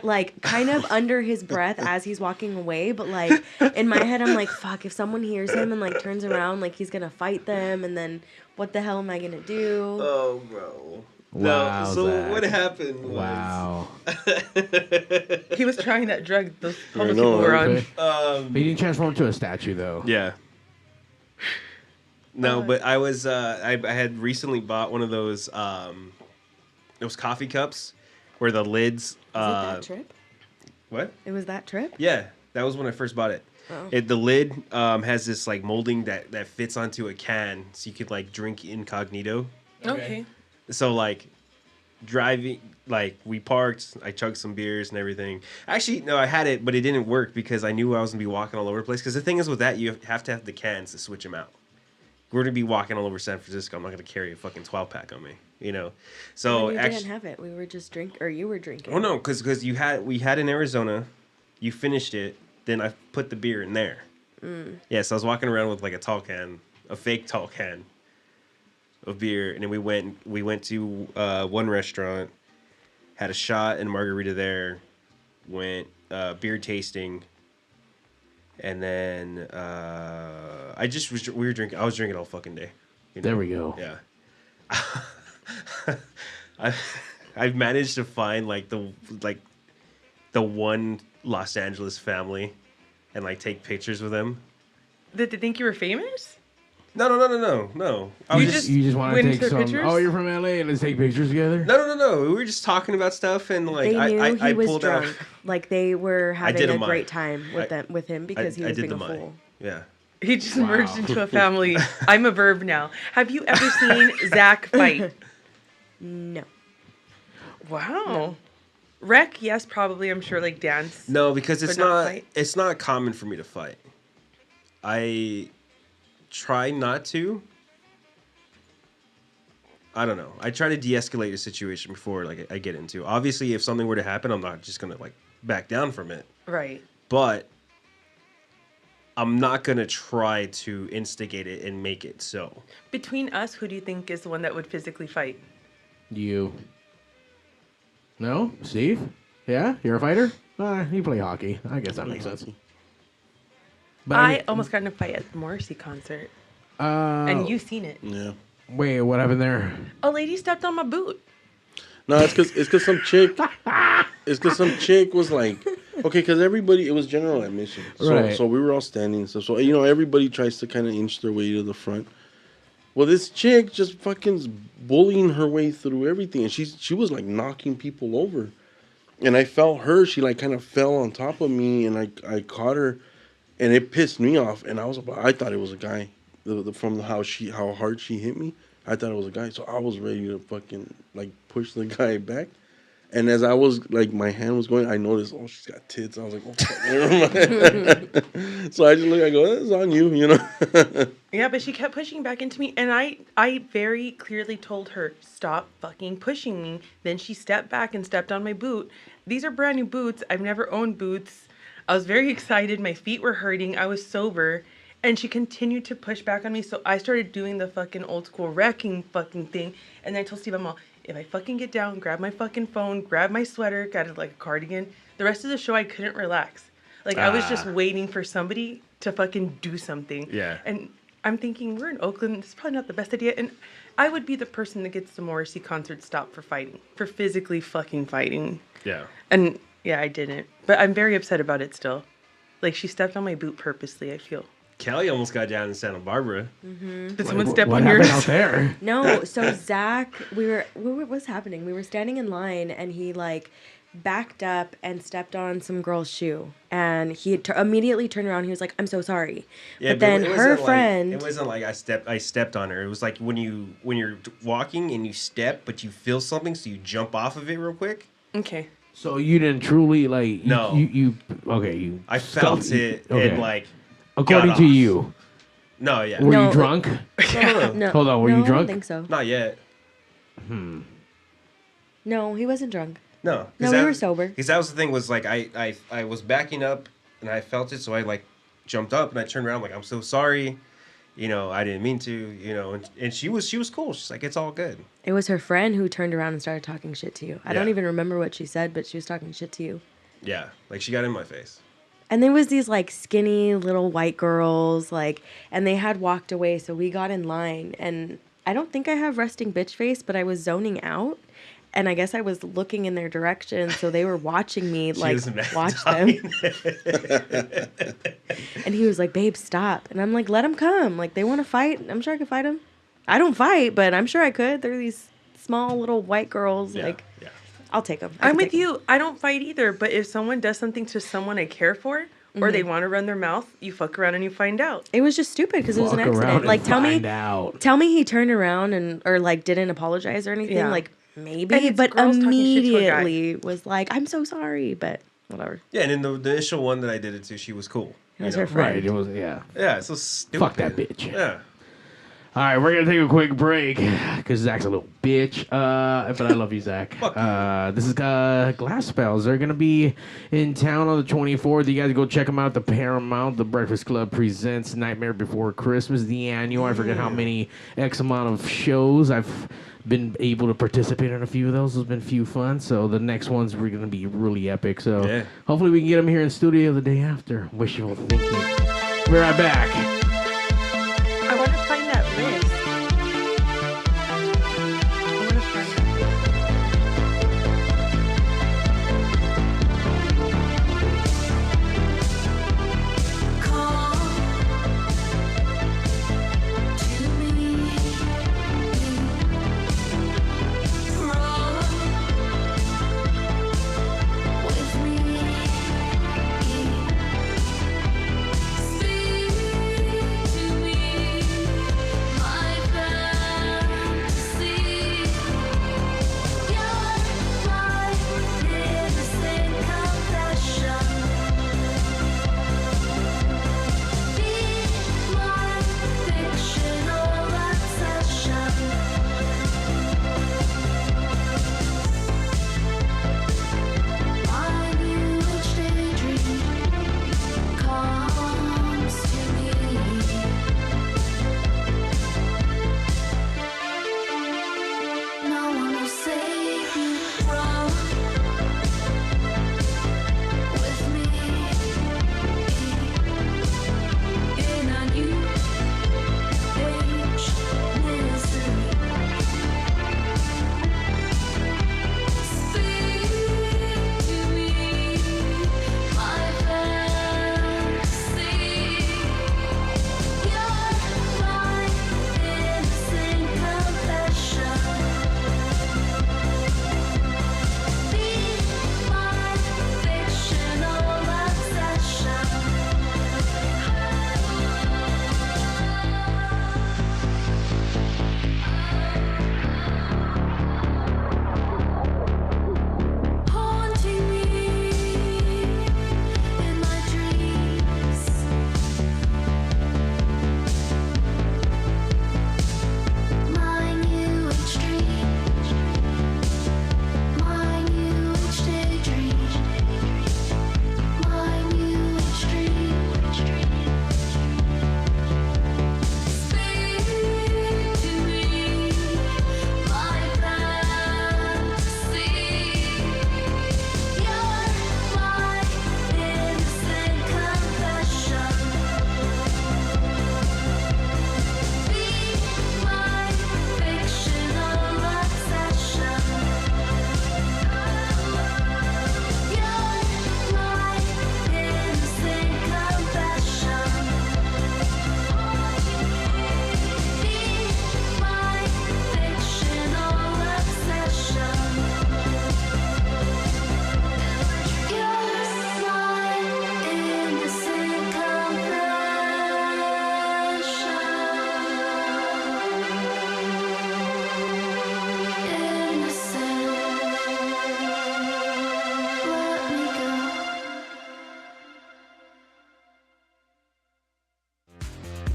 Like kind of under his breath as he's walking away. But like in my head, I'm like, fuck, if someone hears him and like turns around, like he's going to fight them. And then what the hell am I going to do? Oh, bro. Wow, no, so Zack. what happened was... Wow. He was trying that drug those I homeless know, people were right? on. He didn't transform into a statue, though. Yeah. No, but I was I had recently bought one of those coffee cups where the lids. Was it that trip? What? It was that trip? Yeah, that was when I first bought it. Oh. The lid has this like molding that fits onto a can, so you could like drink incognito. Okay. So like driving, like we parked, I chugged some beers and everything. Actually, no, I had it, but it didn't work because I knew I was gonna be walking all over the place. Because the thing is with that, you have to have the cans to switch them out. We're gonna be walking all over San Francisco. I'm not gonna carry a fucking 12-pack on me, So When you actually, didn't have it. We were just drinking, or you were drinking. oh no, because we had in Arizona, you finished it, then I put the beer in there. Yeah, so I was walking around with like a fake tall can of beer, and then we went to one restaurant, had a shot and margarita there, went beer tasting, and then I was drinking all fucking day. There we go. Yeah. I've managed to find like the one Los Angeles family and like take pictures with them. Did they think you were famous? No. I You was You just want to went take for some. pictures? Oh, you're from LA, and let's take pictures together. No. We were just talking about stuff and like They knew I he was pulled drunk. out. Like they were I did having a a mine. great time with him because he I was did being the a money. fool. Yeah. He just merged into a family. I'm a verb now. Have you ever seen Zack fight? No. Wow. Wreck, yes, probably. I'm sure, like dance. No, because But not fight? it's not common for me to fight. I try not to. I don't know. I try to de-escalate a situation before like I get into. Obviously, if something were to happen, I'm not just gonna like back down from it. Right. But I'm not gonna try to instigate it and make it so. Between us, who do you think is the one that would physically fight? You. No, Steve. Yeah, you're a fighter. You play hockey. I guess that makes sense. But I almost got in a fight at the Morrissey concert. And you seen it. Yeah. Wait, what happened there? A lady stepped on my boot. No, it's because some chick. It's because some chick was like, okay, because everybody, it was general admission, so we were all standing and stuff. So everybody tries to kind of inch their way to the front. Well, this chick just fucking bullying her way through everything, and she was like knocking people over, and I felt her. She like kind of fell on top of me, and I caught her, and it pissed me off. And I thought it was a guy, from how hard she hit me. I thought it was a guy, so I was ready to fucking like push the guy back. And as I was like, my hand was going, I noticed, oh, she's got tits. I was like, oh, fuck, never mind. So I just look, I go, it's on you, Yeah, but she kept pushing back into me, and I very clearly told her, stop fucking pushing me. Then she stepped back and stepped on my boot. These are brand new boots. I've never owned boots. I was very excited. My feet were hurting. I was sober. And she continued to push back on me, so I started doing the fucking old school wrecking fucking thing. And then I told Steve, I'm all, if I fucking get down, grab my fucking phone, grab my sweater, got it like a cardigan. The rest of the show, I couldn't relax. Like, I was just waiting for somebody to fucking do something. Yeah. And I'm thinking, we're in Oakland. This is probably not the best idea. And I would be the person that gets the Morrissey concert stopped for fighting, for physically fucking fighting. Yeah. And yeah, I didn't. But I'm very upset about it still. Like, she stepped on my boot purposely, I feel. Kelly almost got down in Santa Barbara. Did someone step what on yours? happened out there? No, so Zack, what was happening? We were standing in line, and he like backed up and stepped on some girl's shoe, and he immediately turned around. He was like, "I'm so sorry." Yeah, but then her friend. It wasn't like I stepped on her. It was like when you're walking and you step, but you feel something, so you jump off of it real quick. Okay. So you didn't truly like. No. You. I felt it okay. and like. According to you. No, yeah. Were you drunk? No. Hold on, were you drunk? I don't think so. Not yet. No, he wasn't drunk. No. No, we were sober. Because that was the thing, was like I was backing up and I felt it, so I like jumped up and I turned around like, I'm so sorry. I didn't mean to, and she was cool. She's like, it's all good. It was her friend who turned around and started talking shit to you. I don't even remember what she said, but she was talking shit to you. Yeah, like she got in my face. And there was these like skinny little white girls, like, and they had walked away, so we got in line. And I don't think I have resting bitch face, but I was zoning out, and I guess I was looking in their direction, so they were watching me like watch them. And he was like, "Babe, stop!" And I'm like, "Let them come. Like, they want to fight. I'm sure I could fight them. I don't fight, but I'm sure I could. They're these small little white girls, like." I'll take them. I'm with you. I don't fight either. But if someone does something to someone I care for, or they want to run their mouth, you fuck around and you find out. It was just stupid because it was an accident. Like, tell me he turned around or like didn't apologize or anything. Yeah. Like maybe, but immediately was like, "I'm so sorry," but whatever. Yeah, and in the initial one that I did it to, she was cool. It was her friend. Right. It was Yeah, it's so stupid. Fuck that bitch. Yeah. All right, we're going to take a quick break because Zach's a little bitch. But I love you, Zach. This is Glass Spells. They're going to be in town on the 24th. You guys go check them out at the Paramount. The Breakfast Club presents Nightmare Before Christmas, the annual. I forget how many X amount of shows. I've been able to participate in a few of those. There's been a few fun. So the next ones are going to be really epic. So hopefully we can get them here in studio the day after. Wishful thinking. We're right back. I want to find that list. With me,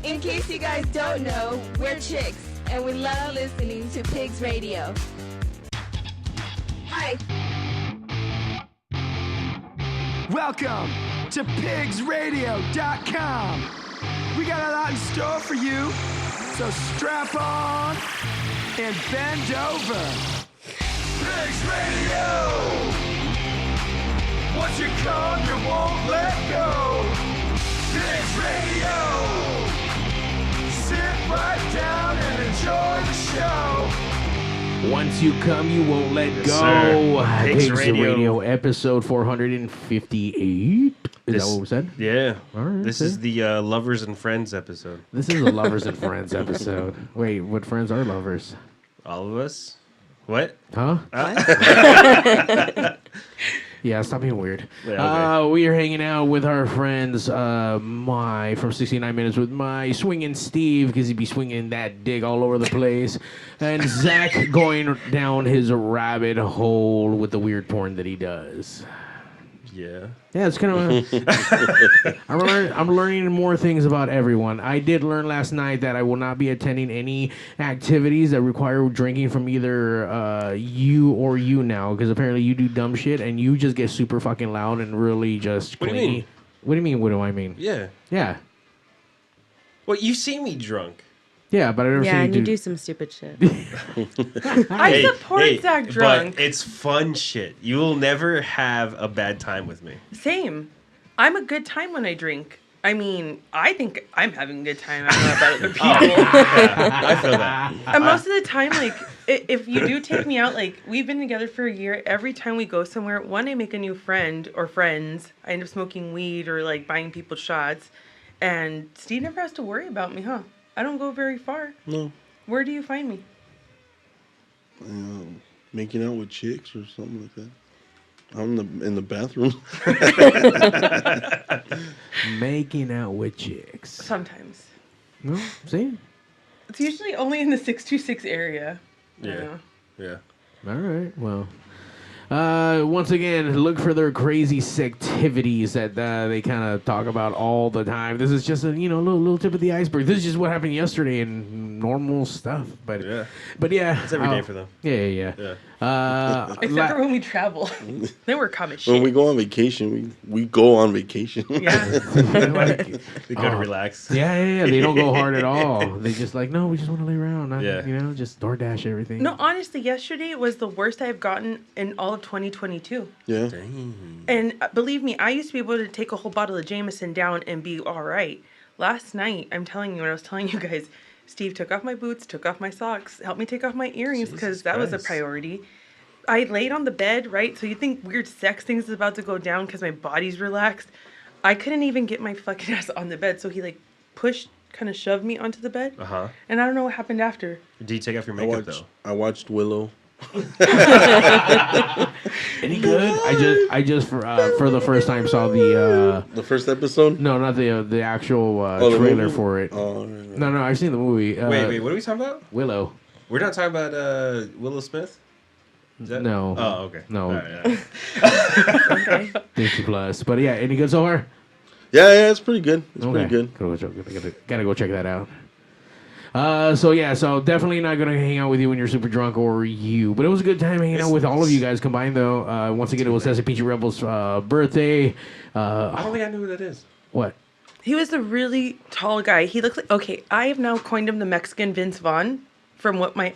In case you guys don't know, we're chicks, and we love listening to Pigs Radio. Hi. Welcome to PigzRadio.com. We got a lot in store for you, so strap on and bend over. Pigs Radio! Once you come, you won't let go. Pigs Radio! Sit right down and enjoy the show. Once you come, you won't let go. Pigs Radio episode 458. Is that what we said? Yeah. All right, This is the Lovers and Friends episode. This is a Lovers and Friends episode. Wait, what friends are lovers? All of us? What? Huh? Yeah, stop being weird. Yeah, okay. We are hanging out with our friends, from 69 Minutes with my swinging Steve, because he'd be swinging that dick all over the place, and Zack going down his rabbit hole with the weird porn that he does. Yeah. Yeah, it's kind of. I'm learning more things about everyone. I did learn last night that I will not be attending any activities that require drinking from either you or you now, because apparently you do dumb shit and you just get super fucking loud and really just. What do you clingy. mean? What do you mean? What do I mean? Yeah. Yeah. Well, you see me drunk. Yeah, but I never Yeah, seen and you you do some stupid shit. I support Zack drunk. But it's fun shit. You will never have a bad time with me. Same. I'm a good time when I drink. I mean, I think I'm having a good time. I don't know about other people. Yeah, I feel that. And most of the time, like, if you do take me out, like, we've been together for a year. Every time we go somewhere, one, I make a new friend or friends. I end up smoking weed or, like, buying people shots. And Steve never has to worry about me, huh? I don't go very far. No. Where do you find me? Making out with chicks or something like that. I'm in the bathroom. making out with chicks. Sometimes. No, see? It's usually only in the 626 area. Yeah. Yeah. All right. Well, once again, look for their crazy activities that they kind of talk about all the time. This is just a little tip of the iceberg. This is just what happened yesterday and normal stuff. But yeah, it's every day for them. Yeah. Except for when we travel, then we're common shit. When we go on vacation, we go on vacation. Yeah. We go to relax. Yeah. They don't go hard at all. They just like, no, we just want to lay around. Just DoorDash everything. No, honestly, yesterday was the worst I've gotten in all of 2022. Yeah. Dang. And believe me, I used to be able to take a whole bottle of Jameson down and be all right. Last night, I'm telling you, when I was telling you guys, Steve took off my boots, took off my socks, helped me take off my earrings because that was a priority. I laid on the bed, right? So you think weird sex things is about to go down because my body's relaxed. I couldn't even get my fucking ass on the bed. So he like pushed, kind of shoved me onto the bed. Uh-huh. And I don't know what happened after. Did you take off your makeup though? I watched Willow. Any good? I just for the first time saw the first episode. No, not the actual the trailer movie? for it. Oh, right. No, I've seen the movie. Wait, what are we talking about? Willow. We're not talking about Willow Smith? Is that... No. Oh, okay. No. All right. Okay. Disney Plus. But yeah, any good so far? Yeah, it's pretty good. It's pretty good. Gotta go check that out. So definitely not gonna hang out with you when you're super drunk or you. But it was a good time hanging out with all of you guys combined, though. Once again, it was Cesar Peachy Rebel's birthday. I don't think I know who that is. What? He was the really tall guy. He looks like... Okay, I have now coined him the Mexican Vince Vaughn from what my...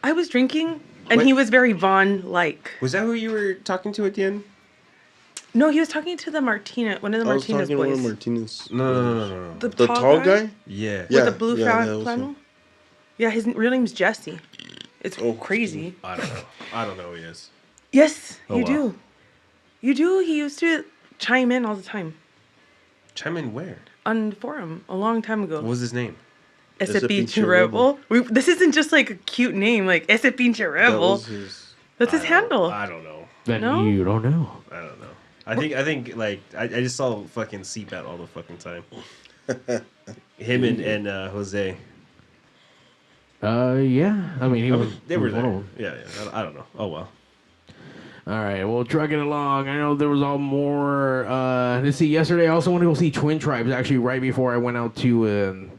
I was drinking, and he was very Vaughn-like. Was that who you were talking to at the end? No, he was talking to the Martinez, one of the Martinez boys. One of Martinez. No. The tall guy? Yeah. With the blue flannel? Yeah, his real name's Jesse. It's crazy. I don't know. I don't know who he is. Yes, you do. You do. He used to chime in all the time. Chime in where? On the forum a long time ago. What was his name? Ese Pinche Rebel. This isn't just like a cute name, like Ese Pinche Rebel. That's his handle. I don't know. Then No? you don't know. I don't know. I think like I just saw fucking Seabat all the fucking time. Him and Jose. Yeah. I mean, They were one of there. them. Yeah. I don't know. Oh well. All right, well, trucking along. I know there was all more. Let's see. Yesterday, I also want to go see Twin Tribes. Actually, right before I went out to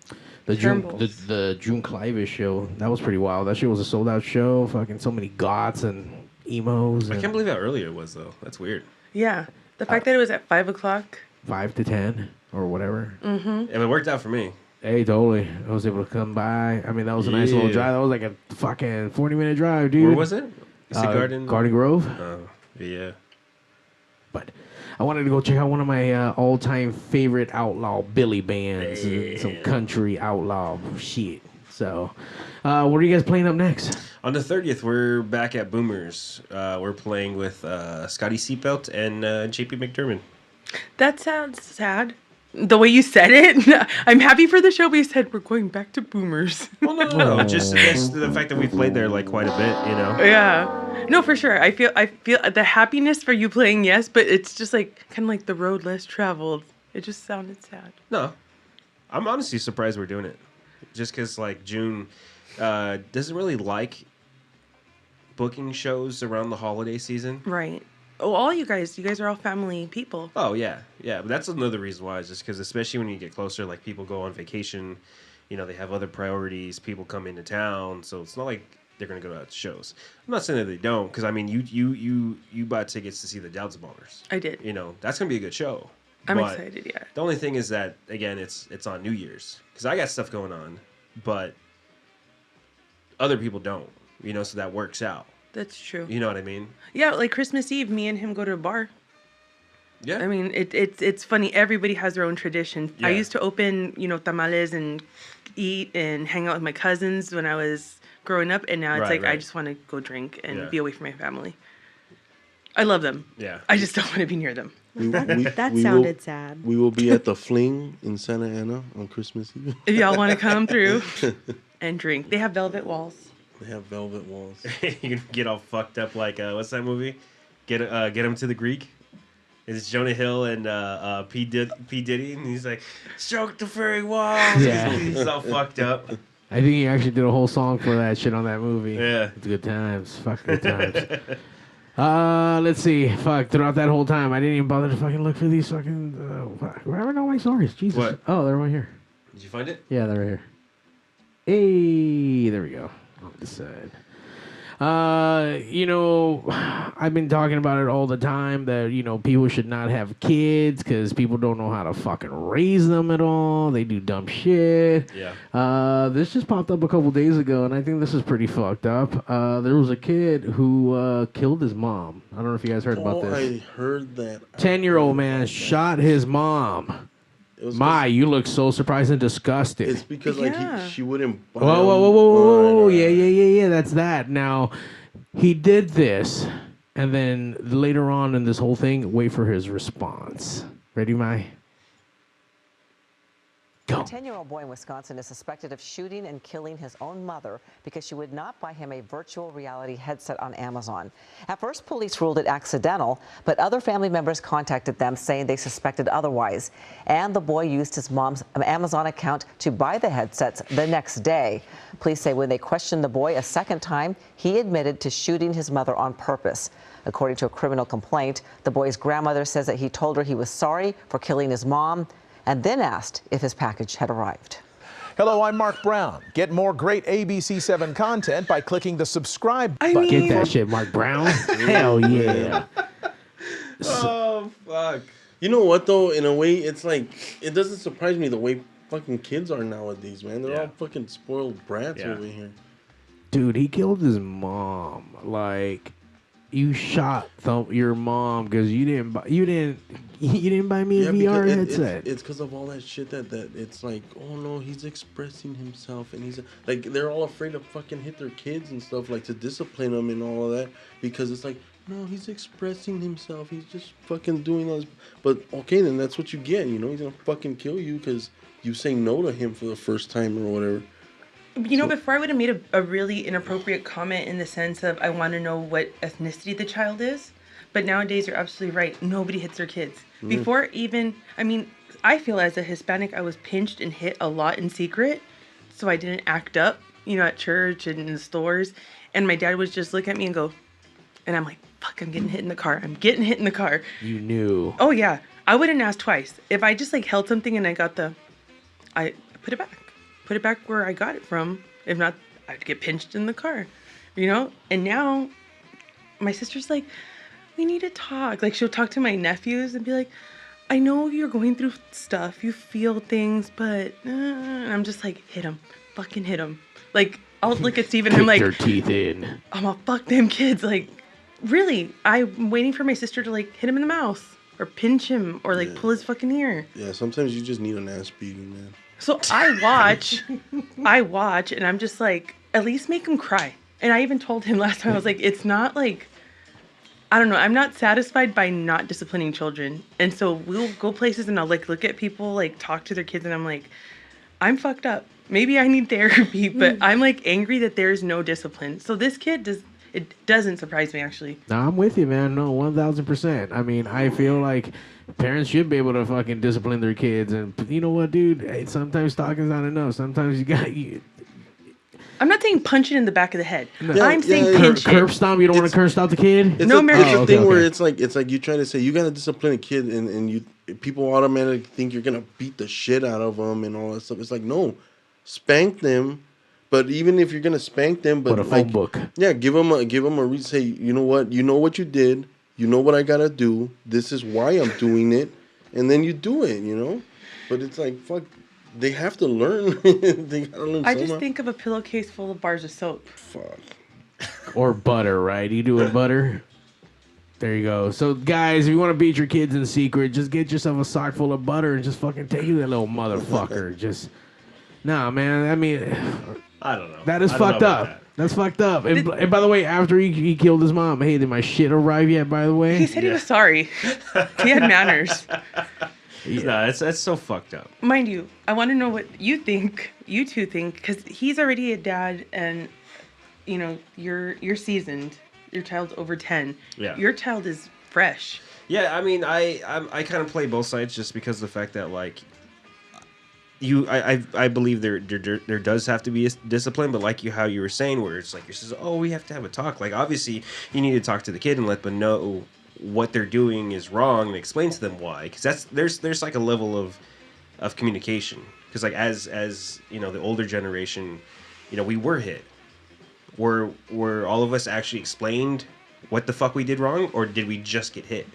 the June Clivis show. That was pretty wild. That shit was a sold out show. Fucking so many goths and emos. I can't believe how early it was though. That's weird. Yeah, the fact that it was at 5 o'clock. 5 to 10 or whatever. Mm-hmm. And it worked out for me. Hey, totally. I was able to come by. I mean, that was a nice little drive. That was like a fucking 40-minute drive, dude. Where was it? Garden Grove. Oh, yeah. But I wanted to go check out one of my all-time favorite outlaw Billy bands. Some country outlaw shit. So, what are you guys playing up next? On the 30th, we're back at Boomers. We're playing with Scotty Seatbelt and JP McDermott. That sounds sad. The way you said it, I'm happy for the show, but you said we're going back to Boomers. Well, no. Just the fact that we played there like quite a bit, you know. Yeah, no, for sure. I feel the happiness for you playing, yes, but it's just like kind of like the road less traveled. It just sounded sad. No, I'm honestly surprised we're doing it, just because like June doesn't really like booking shows around the holiday season. Right. Oh, all you guys are all family people. Oh, yeah. But that's another reason why, is just because especially when you get closer, like people go on vacation, you know, they have other priorities, people come into town, so it's not like they're going to go to shows. I'm not saying that they don't, because I mean, you bought tickets to see the Delta Bombers. I did. You know, that's going to be a good show. I'm But excited, yeah. The only thing is that, again, it's on New Year's, because I got stuff going on, but other people don't, you know, so that works out. That's true. You know what I mean? Yeah, like Christmas Eve, me and him go to a bar. Yeah. I mean, it's funny. Everybody has their own tradition. Yeah. I used to open, you know, tamales and eat and hang out with my cousins when I was growing up, and now it's I just want to go drink and be away from my family. I love them. Yeah. I just don't want to be near them. That sounded sad. We will be at the Fling in Santa Ana on Christmas Eve. If y'all want to come through and drink, they have velvet walls. They have velvet walls. You can get all fucked up like what's that movie? Get him to the Greek. It's Jonah Hill and P Diddy, and he's like, stroke the furry walls. Yeah. He's all fucked up. I think he actually did a whole song for that shit on that movie. Yeah. It's good times. Fuck good times. Let's see. Fuck, throughout that whole time, I didn't even bother to fucking look for these fucking... where are all my stories? Jesus. What? Oh, they're right here. Did you find it? Yeah, they're right here. Hey, there we go. On this side. You know, I've been talking about it all the time that, you know, people should not have kids because people don't know how to fucking raise them at all. They do dumb shit. Yeah. This just popped up a couple days ago, and I think this is pretty fucked up. There was a kid who killed his mom. I don't know if you guys heard about this. I heard that. 10-year-old man shot his mom. You look so surprised and disgusted. It's because she wouldn't buy Whoa. Yeah. That's that. Now, he did this, and then later on in this whole thing, wait for his response. Ready, Mai? Go. A 10-year-old boy in Wisconsin is suspected of shooting and killing his own mother because she would not buy him a virtual reality headset on Amazon. At first, police ruled it accidental, but other family members contacted them saying they suspected otherwise. And the boy used his mom's Amazon account to buy the headsets the next day. Police say when they questioned the boy a second time, he admitted to shooting his mother on purpose. According to a criminal complaint, the boy's grandmother says that he told her he was sorry for killing his mom, and then asked if his package had arrived. Hello, I'm Mark Brown. Get more great ABC7 content by clicking the subscribe button. Get that shit, Mark Brown. Hell yeah. Oh, fuck. You know what, though? In a way, it's like, it doesn't surprise me the way fucking kids are nowadays, man. They're all fucking spoiled brats over here. Dude, he killed his mom. Like, you shot your mom because you didn't buy me a VR headset. It's because of all that shit that it's like, oh no, he's expressing himself, and he's like, they're all afraid to fucking hit their kids and stuff, like to discipline them and all of that, because it's like, no, he's expressing himself, he's just fucking doing all this. But okay, then that's what you get, you know, he's gonna fucking kill you because you say no to him for the first time or whatever. You know, before I would have made a really inappropriate comment in the sense of I want to know what ethnicity the child is. But nowadays, you're absolutely right. Nobody hits their kids. Before even, I mean, I feel as a Hispanic, I was pinched and hit a lot in secret. So I didn't act up, you know, at church and in the stores. And my dad would just look at me and go, and I'm like, fuck, I'm getting hit in the car. I'm getting hit in the car. You knew. Oh, yeah. I wouldn't ask twice. If I just like held something and I put it back. Put it back where I got it from. If not, I'd get pinched in the car, you know? And now my sister's like, we need to talk. Like, she'll talk to my nephews and be like, I know you're going through stuff. You feel things, but... And I'm just like, hit him. Fucking hit him. Like, I'll look at Steve and I'm like... their teeth in. I'm gonna fuck them kids. Like, really? I'm waiting for my sister to, like, hit him in the mouth. Or pinch him. Or, like, pull his fucking ear. Yeah, sometimes you just need an ass beating, man. So I watch, and I'm just like, at least make him cry. And I even told him last time, I was like, it's not like... I don't know. I'm not satisfied by not disciplining children. And so we'll go places and I'll like look at people, like talk to their kids. And I'm like, I'm fucked up. Maybe I need therapy, but I'm like angry that there's no discipline. So this kid doesn't surprise me actually. No, I'm with you, man. No, 1,000%. I mean, I feel like parents should be able to fucking discipline their kids. And you know what, dude? Hey, sometimes talking's not enough. Sometimes you got... I'm not saying punch it in the back of the head. I'm saying pinch it. Curb stomp. You don't want to curb stomp the kid. No, Mary. It's a thing where it's like you try to say you gotta discipline a kid, and people automatically think you're gonna beat the shit out of them and all that stuff. It's like, no, spank them. But even if you're gonna spank them, but a phone book. Yeah, give them a reason. Say, you know what you did. You know what I gotta do. This is why I'm doing it, and then you do it. You know, but it's like fuck. They have to learn. They gotta learn. I just think of a pillowcase full of bars of soap. Fuck. Or butter, right? You doing butter? There you go. So, guys, if you want to beat your kids in secret, just get yourself a sock full of butter and just fucking take that little motherfucker. Just, nah, man. I mean, I don't know. That is fucked up. That's fucked up. And by the way, after he killed his mom, hey, did my shit arrive yet? By the way, he said he was sorry. He had manners. Yeah, that's so fucked up. Mind you, I want to know what you two think, because he's already a dad, and you know you're seasoned. Your child's over 10. Yeah. Your child is fresh. Yeah, I mean, I kind of play both sides just because of the fact that like I believe there does have to be a discipline, but like how you were saying, where it's like you says, oh, we have to have a talk. Like obviously you need to talk to the kid and let them know what they're doing is wrong and explain to them why, because there's like a level of communication, because like as you know, the older generation, you know, we were hit. Were all of us actually explained what the fuck we did wrong, or did we just get hit?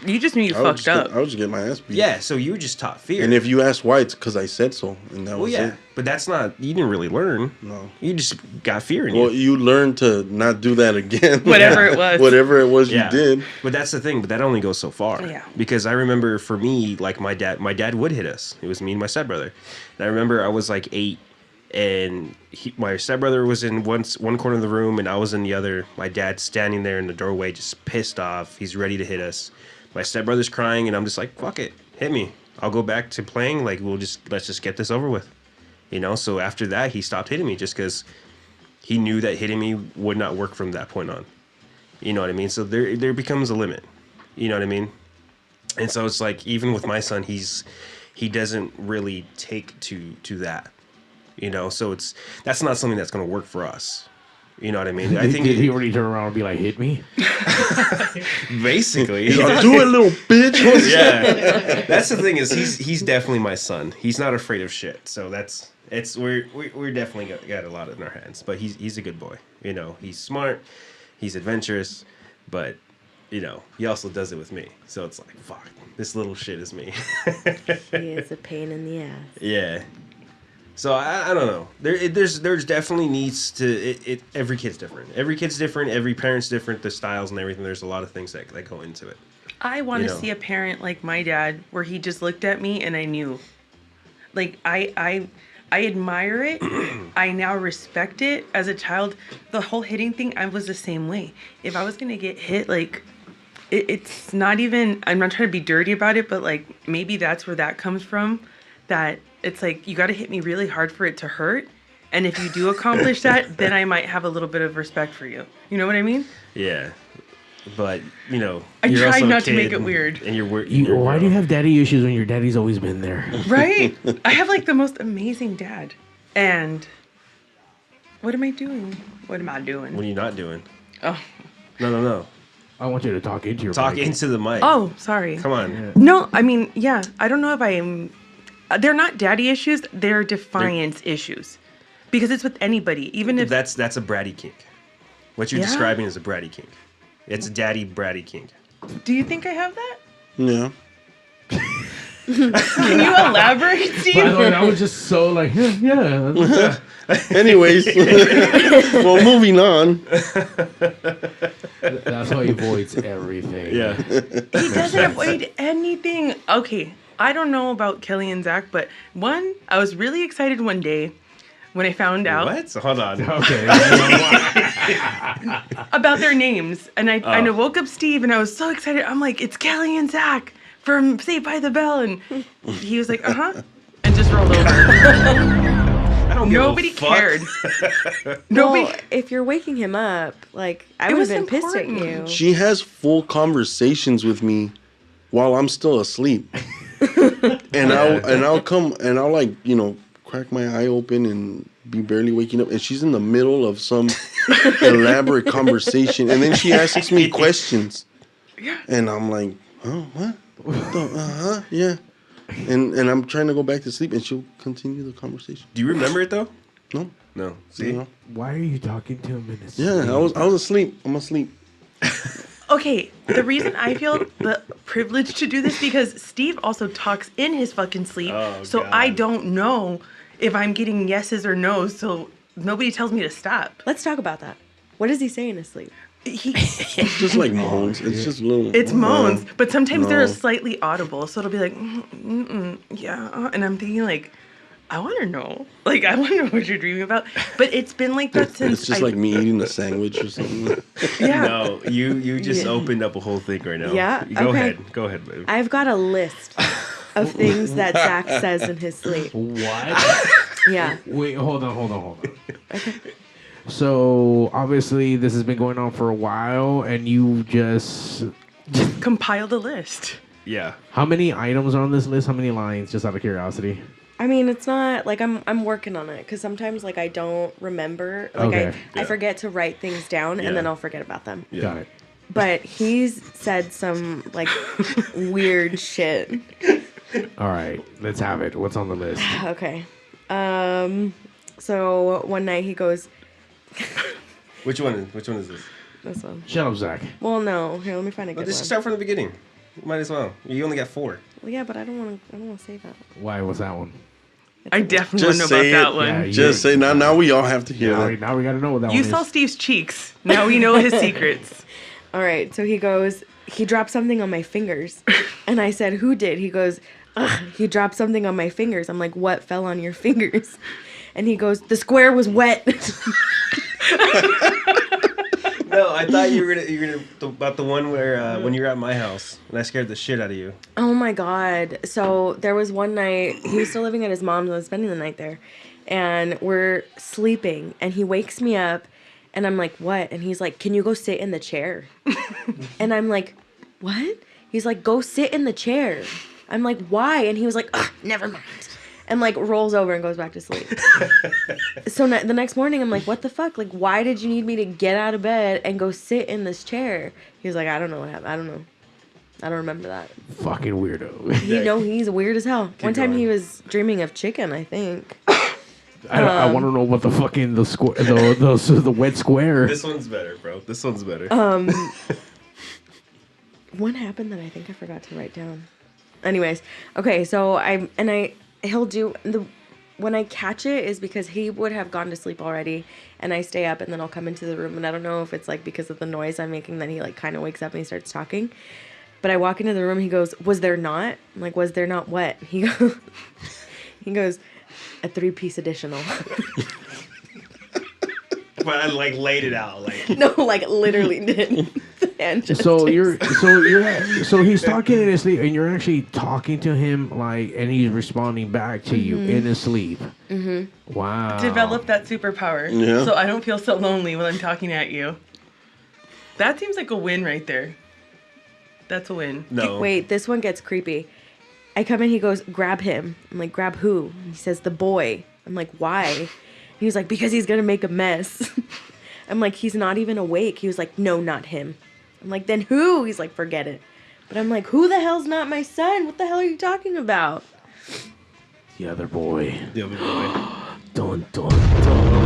You just knew you fucked up. I was just getting my ass beat. Yeah, so you were just taught fear. And if you ask why, it's because I said so, and that was it. But that's not. You didn't really learn. No, you just got fear in you. Well, you learned to not do that again. Whatever it was. Whatever it was you did. But that's the thing. But that only goes so far. Yeah. Because I remember for me, like my dad would hit us. It was me and my stepbrother. And I remember I was like 8, and my stepbrother was in one corner of the room, and I was in the other. My dad's standing there in the doorway, just pissed off. He's ready to hit us. My stepbrother's crying, and I'm just like, fuck it, hit me. I'll go back to playing. Like, let's just get this over with. You know, so after that, he stopped hitting me just because he knew that hitting me would not work from that point on. You know what I mean? So there becomes a limit. You know what I mean? And so it's like, even with my son, he doesn't really take to that. You know, so that's not something that's going to work for us. You know what I mean? I think he already turn around and be like, hit me? Basically. Do it, little bitch. Yeah. That's the thing is he's definitely my son. He's not afraid of shit. So we're definitely got a lot in our hands. But he's a good boy. You know, he's smart, he's adventurous, but you know, he also does it with me. So it's like, fuck, this little shit is me. He is a pain in the ass. Yeah. So I don't know. There's definitely needs to every kid's different. Every kid's different. Every parent's different. The styles and everything. There's a lot of things that go into it. I want to see a parent like my dad, where he just looked at me and I knew. Like I admire it. I now respect it. As a child, the whole hitting thing, I was the same way. If I was gonna get hit, like it's not even. I'm not trying to be dirty about it, but like maybe that's where that comes from. That it's like, you got to hit me really hard for it to hurt. And if you do accomplish that, then I might have a little bit of respect for you. You know what I mean? Yeah. But, you know, I try not to make it weird. And why do you have daddy issues when your daddy's always been there? Right? I have like the most amazing dad. And what am I doing? What am I doing? What are you not doing? Oh. No. I want you to talk into your Talk mic. into the mic. Oh, sorry. Come on. No, I mean, yeah. I don't know if I am. They're not daddy issues. They're defiance issues, because it's with anybody. Even if That's a bratty kink. What you're Yeah? describing is a bratty kink. It's a daddy bratty kink. Do you think I have that? Yeah. Can you elaborate, Steve? By the way, that was just so like, yeah. Anyways, well, moving on. That's how he avoids everything. Yeah. He doesn't avoid anything. Okay, I don't know about Kelly and Zach, but I was really excited one day when I found out What? Hold on. Okay. about their names. And I woke up Steve and I was so excited. I'm like, it's Kelly and Zach from Saved by the Bell. And he was like, uh-huh. And just rolled over. I don't give Nobody a fuck. cared. Nobody. Well, if you're waking him up, like, I It would have was been pissed at important. you. She has full conversations with me while I'm still asleep. and I'll like, you know, crack my eye open and be barely waking up, and she's in the middle of some elaborate conversation, and then she asks me questions. Yeah. And I'm like, oh, what? Yeah. And I'm trying to go back to sleep, and she'll continue the conversation. Do you remember it though? No. No. See? No. Why are you talking to him in his Yeah, sleep? I was asleep. I'm asleep. Okay, the reason I feel the privilege to do this because Steve also talks in his fucking sleep, so God. I don't know if I'm getting yeses or no's, so nobody tells me to stop. Let's talk about that. What does he say in his sleep? It's just like moans. It's just little. It's moans, but sometimes they're No. slightly audible, so it'll be like, yeah, and I'm thinking like, I want to know, like I want to know what you're dreaming about, but it's been like that since. It's just like me eating a sandwich or something. Yeah. No, you just opened up a whole thing right now. Yeah, Go okay. ahead. Go ahead, baby. I've got a list of things that Zach says in his sleep. What? Yeah. Wait, hold on. So obviously this has been going on for a while, and you just compiled a list. Yeah. How many items are on this list? How many lines? Just out of curiosity. I mean, it's not like I'm working on it because sometimes like I don't remember. Like Okay. I forget to write things down Yeah. and then I'll forget about them. Yeah. Got it. But he's said some like weird shit. All right, let's have it. What's on the list? Okay. So one night he goes, Which one is this? this one. Shut up, Zach. Well, no. Here, let me find a Well, good just one. start from the beginning. Might as well. You only got 4. Well, yeah, but I don't want to say that. Why was that one? I definitely want Just to know say about it. that one. Yeah, Just say now we all have to hear that. Now we got to know what that You one saw is. Steve's cheeks. Now we know his secrets. All right. So he goes, he dropped something on my fingers. And I said, who did? He goes, ugh, he dropped something on my fingers. I'm like, what fell on your fingers? And he goes, the square was wet. No, I thought you were gonna about the one where when you were at my house and I scared the shit out of you. Oh my God. So there was one night, he was still living at his mom's. I was spending the night there. And we're sleeping. And he wakes me up. And I'm like, what? And he's like, can you go sit in the chair? And I'm like, what? He's like, go sit in the chair. I'm like, why? And he was like, ugh, never mind. And like rolls over and goes back to sleep. So the next morning, I'm like, what the fuck? Like, why did you need me to get out of bed and go sit in this chair? He was like, I don't know what happened. I don't know. I don't remember that. Fucking weirdo. You know, he's weird as hell. One time going. he was dreaming of chicken, I think. I want to know what the fucking the wet square. This one's better, bro. This one's better. One happened that I think I forgot to write down. Anyways, okay, so he'll do when I catch it is because he would have gone to sleep already and I stay up and then I'll come into the room and I don't know if it's like because of the noise I'm making that he like kind of wakes up and he starts talking. But I walk into the room, he goes, was there not? I'm like, was there not what? He goes, a 3-piece additional. But I like laid it out like No, like literally did. And just So he's talking in his sleep, and you're actually talking to him like, and he's responding back to you in his sleep. Mm-hmm. Wow. Develop that superpower. Yeah. So I don't feel so lonely when I'm talking at you. That seems like a win right there. That's a win. no. Wait, this one gets creepy. I come in, he goes, grab him. I'm like, grab who? He says, the boy. I'm like, why? He was like, because he's going to make a mess. I'm like, he's not even awake. He was like, no, not him. I'm like, then who? He's like, forget it. But I'm like, who the hell's not my son? What the hell are you talking about? The other boy. The other boy. Dun, dun, dun.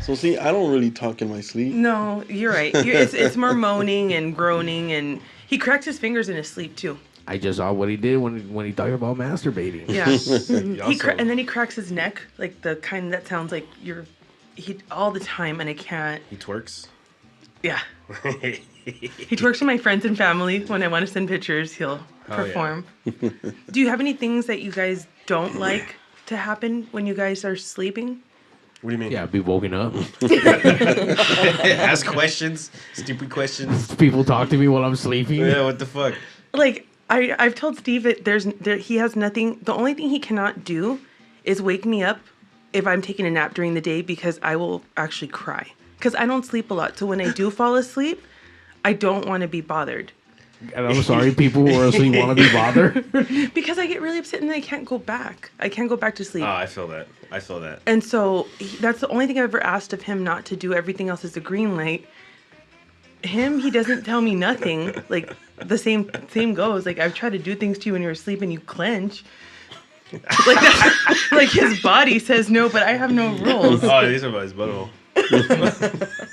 So see, I don't really talk in my sleep. No, you're right. It's more moaning and groaning, and he cracks his fingers in his sleep too. I just saw what he did when he talked about masturbating. Yeah. And then he cracks his neck, like the kind that sounds like he all the time, and I can't. He twerks. Yeah. He twerks to my friends and family. When I want to send pictures, he'll perform. Yeah. Do you have any things that you guys don't like to happen when you guys are sleeping? What do you mean? Yeah, be woken up. Ask questions, stupid questions. People talk to me while I'm sleeping. Yeah, what the fuck? Like I've told Steve that he has nothing. The only thing he cannot do is wake me up if I'm taking a nap during the day, because I will actually cry. Because I don't sleep a lot, so when I do fall asleep, I don't want to be bothered. And I'm sorry, people who are asleep want to be bothered. Because I get really upset and I can't go back. I can't go back to sleep. Oh, I feel that. And so that's the only thing I've ever asked of him not to do. Everything else is a green light. He doesn't tell me nothing. Like the same goes. Like I've tried to do things to you when you're asleep and you clench. Like that's, like his body says no, but I have no rules. Oh, these are about his butthole.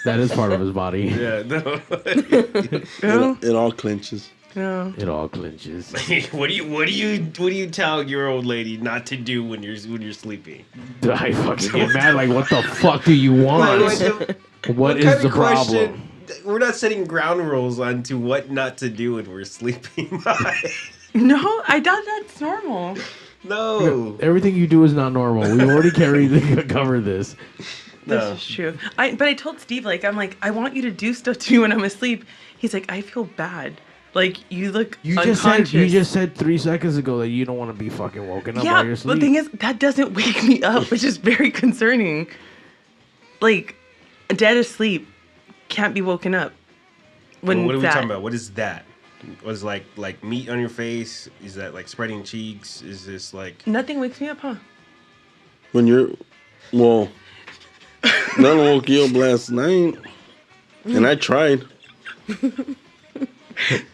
That is part of his body. Yeah, no. It all clenches. No. It all clenches. What do you tell your old lady not to do when you're sleeping? I fucking get mad. Like, what the fuck do you want? What is the problem? We're not setting ground rules on to what not to do when we're sleeping. No, I doubt that's normal. No. Everything you do is not normal. We've already covered this. This is true. But I told Steve, I want you to do stuff to me when I'm asleep. He's like, I feel bad. Like, you look unconscious. You just said 3 seconds ago that you don't want to be fucking woken up while you're asleep. The thing is, that doesn't wake me up, which is very concerning. Like, dead asleep can't be woken up. What are we talking about? What is that? Was like meat on your face? Is that like spreading cheeks? Is this like... Nothing wakes me up, huh? When you're... Well... None woke you up last night. And I tried. That's what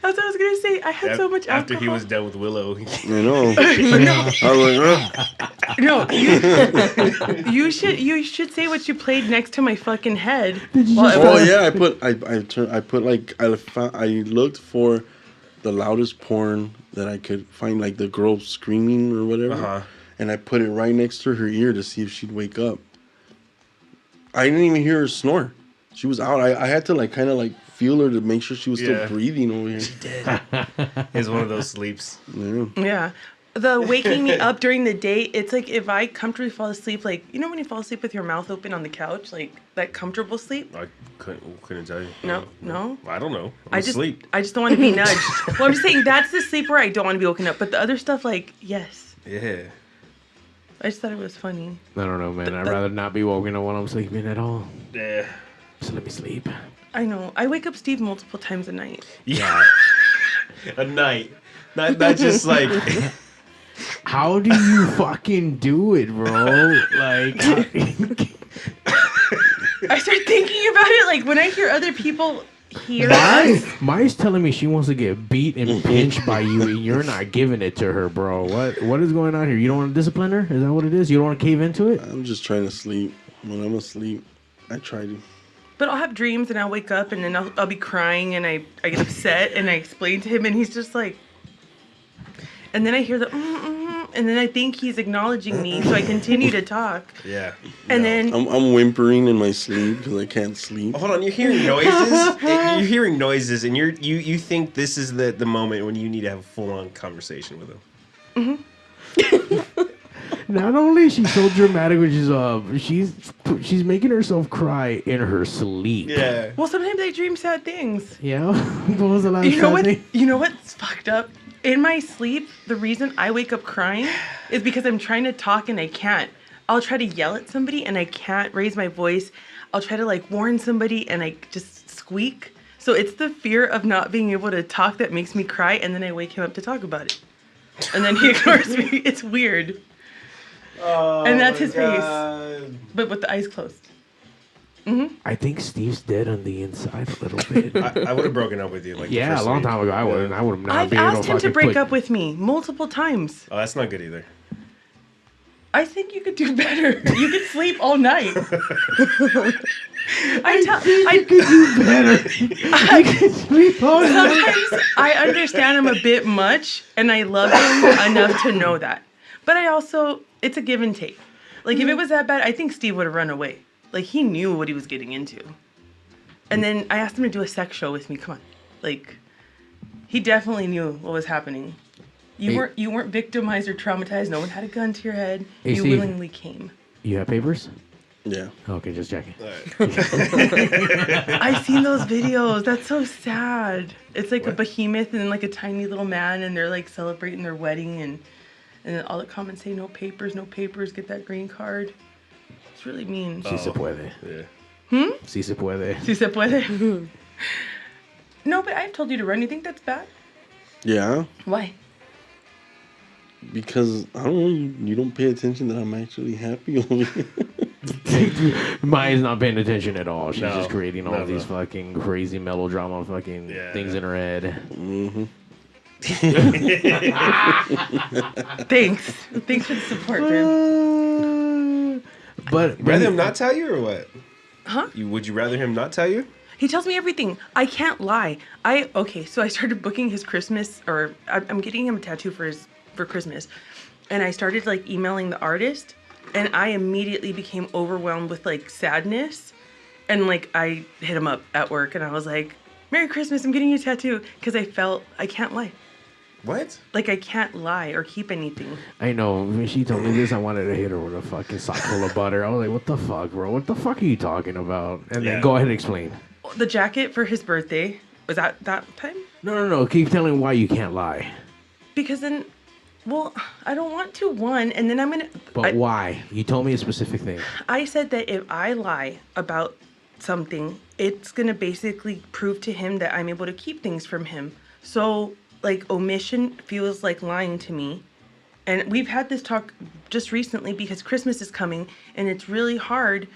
I was gonna say. I had so much alcohol. After he was done with Willow. I know. I was like, No, you should say what you played next to my fucking head. I looked for the loudest porn that I could find, like the girl screaming or whatever, and I put it right next to her ear to see if she'd wake up. I didn't even hear her snore. She was out. I had to kind of feel her to make sure she was still breathing over here. She did. It's one of those sleeps. Yeah. The waking me up during the day, it's like if I comfortably fall asleep, like, you know when you fall asleep with your mouth open on the couch, like that comfortable sleep? I couldn't tell you. No? I don't know. I just don't want to be nudged. Well, I'm just saying that's the sleep where I don't want to be woken up. But the other stuff, yes. Yeah. I just thought it was funny. I don't know, man. I'd rather not be woken up when I'm sleeping at all. Yeah. Just let me sleep. I know. I wake up Steve multiple times a night. Yeah. A night. Not just like... How do you fucking do it, bro? I start thinking about it, like when I hear other people hear us. Mai's telling me she wants to get beat and pinched by you, and you're not giving it to her, bro. What is going on here? You don't want to discipline her? Is that what it is? You don't want to cave into it? I'm just trying to sleep. When I'm asleep, I try to. But I'll have dreams, and I'll wake up, and then I'll be crying, and I get upset, and I explain to him, and he's just like... And then I hear the and then I think he's acknowledging me, so I continue to talk. Yeah. And then I'm whimpering in my sleep because I can't sleep. Hold on, you're hearing noises. You're hearing noises, and you think this is the moment when you need to have a full-on conversation with him. Mm-hmm. Not only is she so dramatic, which is she's making herself cry in her sleep. Yeah. Well, sometimes I dream sad things. Yeah. What was the last thing? You know what's fucked up? In my sleep, the reason I wake up crying is because I'm trying to talk and I can't. I'll try to yell at somebody and I can't raise my voice. I'll try to warn somebody and I just squeak. So it's the fear of not being able to talk that makes me cry, and then I wake him up to talk about it. And then he ignores me. It's weird. Oh, and that's his face. But with the eyes closed. I think Steve's dead on the inside a little bit. I would have broken up with you. Like, yeah, a long time ago. I would have not I've been able asked him to fucking break put- up with me multiple times. Oh, that's not good either. I think you could do better. You could sleep all night. I could do better. I could sleep all night. Sometimes I understand him a bit much, and I love him enough to know that. But I also, it's a give and take. Like, if it was that bad, I think Steve would have run away. Like, he knew what he was getting into. And then I asked him to do a sex show with me. Come on. Like, he definitely knew what was happening. You weren't victimized or traumatized. No one had a gun to your head. Hey, you Steve. willingly came. You have papers? Yeah. Okay, just checking. I've seen those videos. That's so sad. It's like a behemoth and then like a tiny little man, and they're like celebrating their wedding, and then all the comments say no papers, get that green card. It's really mean. Si se puede. Yeah. Si se puede. Si se puede. No, but I've told you to run. You think that's bad? Yeah. Why? Because, I don't know, you don't pay attention that I'm actually happy over here. Maya's not paying attention at all. She's No, just creating all no, these no. fucking crazy melodrama fucking things in her head. Mm-hmm. Thanks for the support, man. But rather him not tell you or what? Huh? Would you rather him not tell you? He tells me everything. I can't lie. So I started booking his Christmas, or I'm getting him a tattoo for Christmas, and I started like emailing the artist, and I immediately became overwhelmed with like sadness, and like I hit him up at work, and I was like, "Merry Christmas! I'm getting you a tattoo," because I felt I can't lie. What? Like I can't lie or keep anything. I know. When she told me this, I wanted to hit her with a fucking sock full of butter. I was like, what the fuck, bro? What the fuck are you talking about? And then go ahead and explain. The jacket for his birthday, was that time? No. Keep telling me why you can't lie. Because then, well, I don't want to, one, and then I'm going to... But why? You told me a specific thing. I said that if I lie about something, it's going to basically prove to him that I'm able to keep things from him. So, like, omission feels like lying to me. And we've had this talk just recently because Christmas is coming, and it's really hard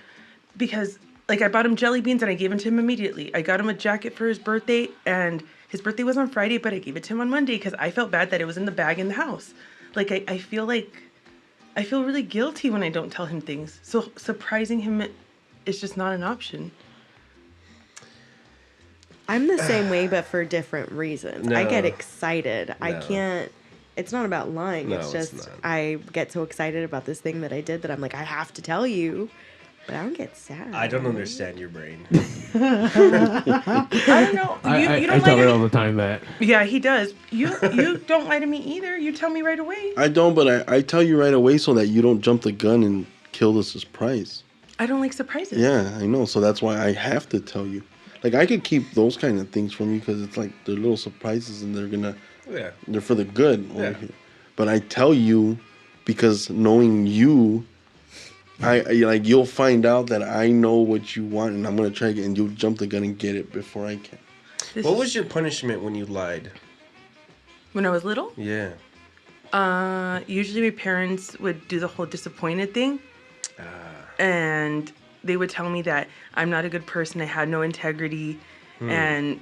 because... Like, I bought him jelly beans, and I gave them to him immediately. I got him a jacket for his birthday, and his birthday was on Friday, but I gave it to him on Monday because I felt bad that it was in the bag in the house. Like, I feel really guilty when I don't tell him things. So surprising him is just not an option. I'm the same way, but for different reasons. I get No. excited. I can't... It's not about lying. No, it's it's just not. I get so excited about this thing that I did that I'm like, I have to tell you. But I don't get sad. I don't understand your brain. I don't know. You don't I tell lie her to all me. the time that. Yeah, he does. You don't lie to me either. You tell me right away. I don't, but I tell you right away so that you don't jump the gun and kill the surprise. I don't like surprises. Yeah, I know. So that's why I have to tell you. Like, I could keep those kind of things from you because it's like they're little surprises and they're for the good over here. But I tell you because knowing you, you'll find out that I know what you want and I'm gonna try to get, and you'll jump the gun and get it before I can. What was your punishment when you lied? When I was little? Yeah. Usually my parents would do the whole disappointed thing. And they would tell me that I'm not a good person, I had no integrity, and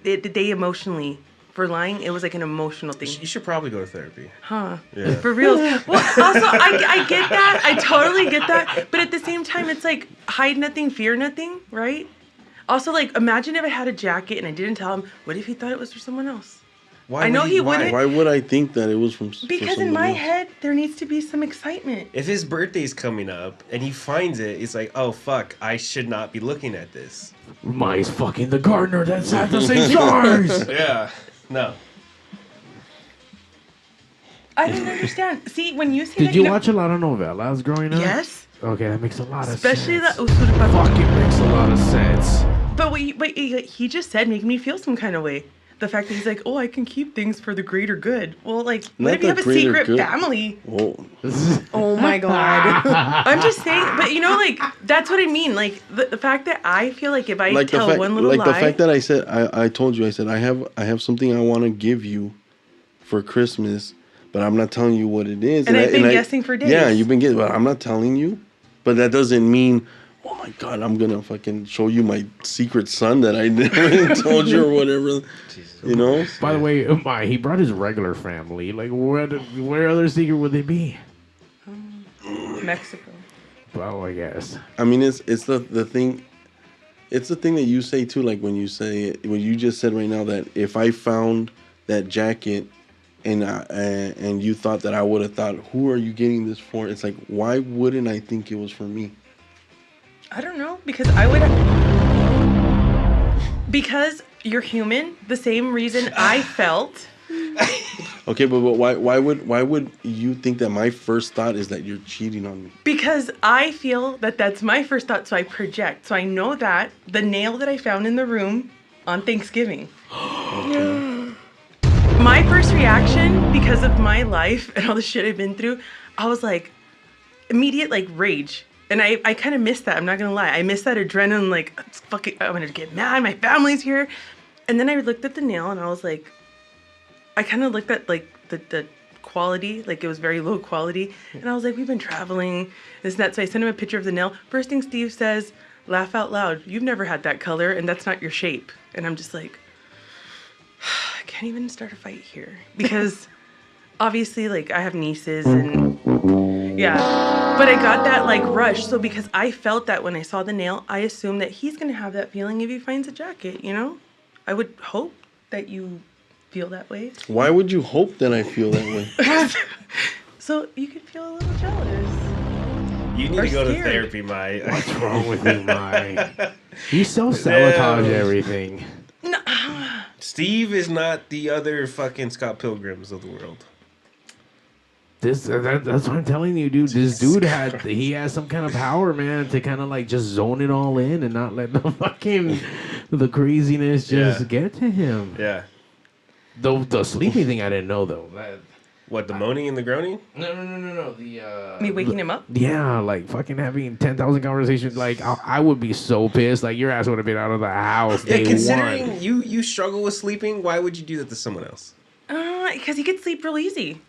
they emotionally, for lying, it was like an emotional thing. You should probably go to therapy. Huh. Yeah. For real. Well, also, I get that. I totally get that. But at the same time, it's like hide nothing, fear nothing, right? Also, like, imagine if I had a jacket and I didn't tell him, what if he thought it was for someone else? Why I know he Why wouldn't. Why would I think that it was from? Because in my head, there needs to be some excitement. If his birthday's coming up and he finds it, he's like, oh, fuck, I should not be looking at this. Mine's fucking the gardener that's at the same stars. Yeah. No. I don't understand. See, when you say Did that, you watch a lot of novellas growing up? Yes. Okay, that makes a lot of Especially sense. the Usura Patrón. Fucking makes a lot of sense. But he just said make me feel some kind of way. The fact that he's like, oh, I can keep things for the greater good. Well, like, what Not if you have the a greater secret good. family? Oh. Oh my god. I'm just saying, but you know, like, that's what I mean. Like, the fact that I feel like if I Like tell the fact, one little like lie. the fact that I said, I told you, I said I have something I want to give you for Christmas, but I'm not telling you what it is. And I've been guessing for days. Yeah, you've been guessing, but I'm not telling you. But that doesn't mean oh my God, I'm gonna fucking show you my secret son that I never told you or whatever. You know. By the way, he brought his regular family. Like, where other secret would they be? Mexico. Well, I guess. I mean, it's the thing. It's the thing that you say too. Like when you just said right now that if I found that jacket and you thought that I would have thought, who are you getting this for? It's like, why wouldn't I think it was for me? I don't know, because I would. Because you're human. The same reason I felt. Okay, but why would you think that my first thought is that you're cheating on me? Because I feel that that's my first thought, so I project. So I know that the nail that I found in the room on Thanksgiving. My first reaction, because of my life and all the shit I've been through, I was like, immediate like rage. And I kind of missed that. I'm not gonna lie. I missed that adrenaline. Like, fucking, I'm gonna get mad. My family's here. And then I looked at the nail and I was like, I kind of looked at like the quality, like it was very low quality. And I was like, we've been traveling, this and that. So I sent him a picture of the nail. First thing Steve says, laugh out loud. You've never had that color and that's not your shape. And I'm just like, I can't even start a fight here. Because obviously, like, I have nieces and yeah. But I got that like rush. So because I felt that when I saw the nail, I assumed that he's going to have that feeling if he finds a jacket, you know? I would hope that you feel that way. Why would you hope that I feel that way? So you could feel a little jealous. You need or to go scared. to therapy, Mai. What's wrong with you, Mai? You self-sabotage everything. No. Steve is not the other fucking Scott Pilgrims of the world. That's what I'm telling you, dude. This dude has some kind of power, man, to kind of like just zone it all in and not let the craziness just get to him. Yeah. The sleeping thing I didn't know though. What, the moaning and the groaning? No. Me waking him up? Yeah, like fucking having 10,000 conversations. Like I would be so pissed. Like your ass would have been out of the house. Yeah, day considering one. you struggle with sleeping, why would you do that to someone else? Because he could sleep real easy.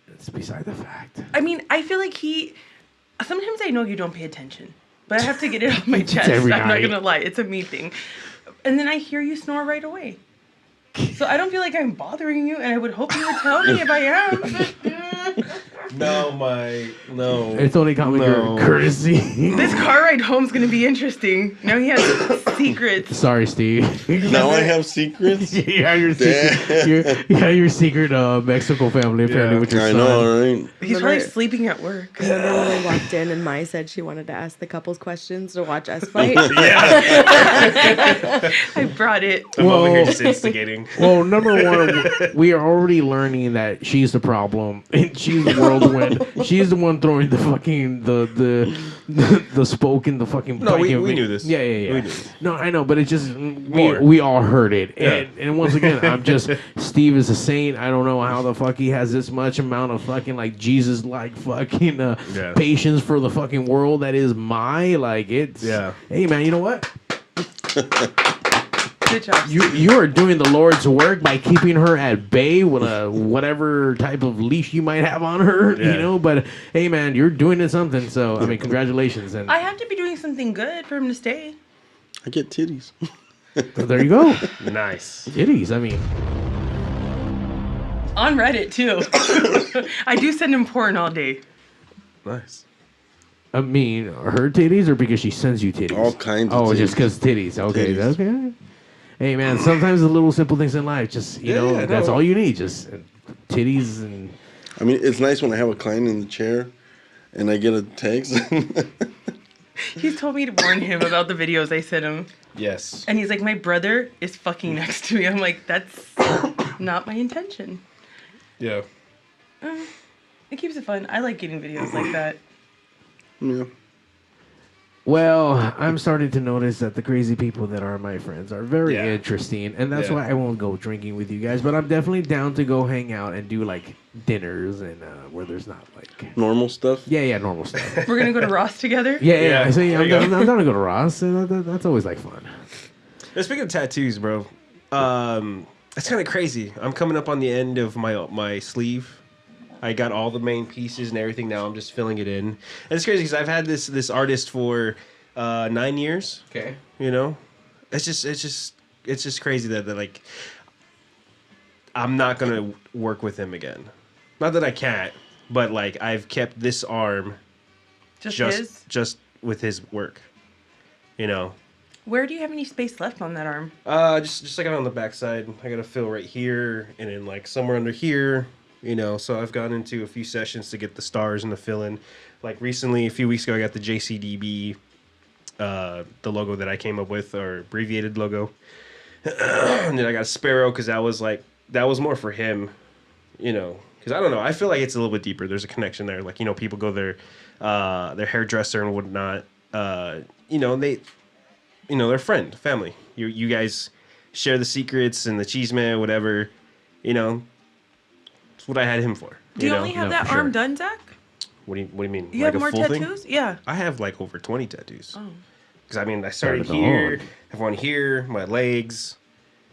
It's beside the fact. I mean, I feel like sometimes I know you don't pay attention, but I have to get it off my chest. every I'm not night. going to lie. It's a me thing. And then I hear you snore right away. So I don't feel like I'm bothering you, and I would hope you would tell me if I am. No. It's only common courtesy. This car ride home's going to be interesting. Now he has secrets. Sorry, Steve. Now I have secrets? Yeah, your secret. Your secret Mexico family apparently with your son. I know, right? He's probably sleeping at work. Remember when we walked in and Mai said she wanted to ask the couples questions to watch us fight? I brought it. I'm over here just instigating. Well, number one, we are already learning that she's the problem and she's the whirlwind. She's the one throwing the fucking the spoke in the fucking. No, we knew this. Yeah. We knew this. No, I know, but it's just we all heard it, and once again, I'm just Steve is a saint. I don't know how the fuck he has this much amount of fucking like Jesus like fucking patience for the fucking world that is like it's. Yeah. Hey man, you know what? Good job. You are doing the Lord's work by keeping her at bay with a whatever type of leash you might have on her, you know. But hey, man, you're doing it something. So I mean, congratulations. And I have to be doing something good for him to stay. I get titties. There you go. Nice titties. I mean, on Reddit too. I do send him porn all day. Nice. I mean, her titties, or because she sends you titties? All kinds of Oh, titties. just because titties. Okay, Titties. okay. Hey, man, sometimes the little simple things in life, just, you know, that's all you need. Just titties and... I mean, it's nice when I have a client in the chair and I get a text. He's told me to warn him about the videos I sent him. Yes. And he's like, my brother is fucking next to me. I'm like, that's not my intention. Yeah. It keeps it fun. I like getting videos like that. Yeah. Well, I'm starting to notice that the crazy people that are my friends are very interesting, and that's why I won't go drinking with you guys. But I'm definitely down to go hang out and do like dinners and where there's not like normal stuff. Yeah, normal stuff. We're gonna go to Ross together. Yeah. I say I'm down to go to Ross, and that's always like fun. Now, speaking of tattoos, bro, it's kind of crazy. I'm coming up on the end of my sleeve. I got all the main pieces and everything. Now I'm just filling it in. And it's crazy because I've had this artist for 9 years. Okay. You know, it's just crazy that like I'm not gonna work with him again. Not that I can't, but like I've kept this arm just with his work. You know. Where do you have any space left on that arm? Just like on the backside. I gotta fill right here and then like somewhere under here, you know. So I've gone into a few sessions to get the stars and the fill in. Like recently, a few weeks ago, I got the JCDB, the logo that I came up with, or abbreviated logo. And then I got a sparrow because that was more for him, you know. Because I don't know, I feel like it's a little bit deeper. There's a connection there. Like, you know, people go their hairdresser and whatnot. You know, they're friend, family. You guys share the secrets and the cheese man, whatever. You know, that's what I had him for. Do you only have that arm done, Zach? What do you mean? You like have more full tattoos? Thing? Yeah. I have like over 20 tattoos. Oh. Because I mean, I started here, I have one here, my legs.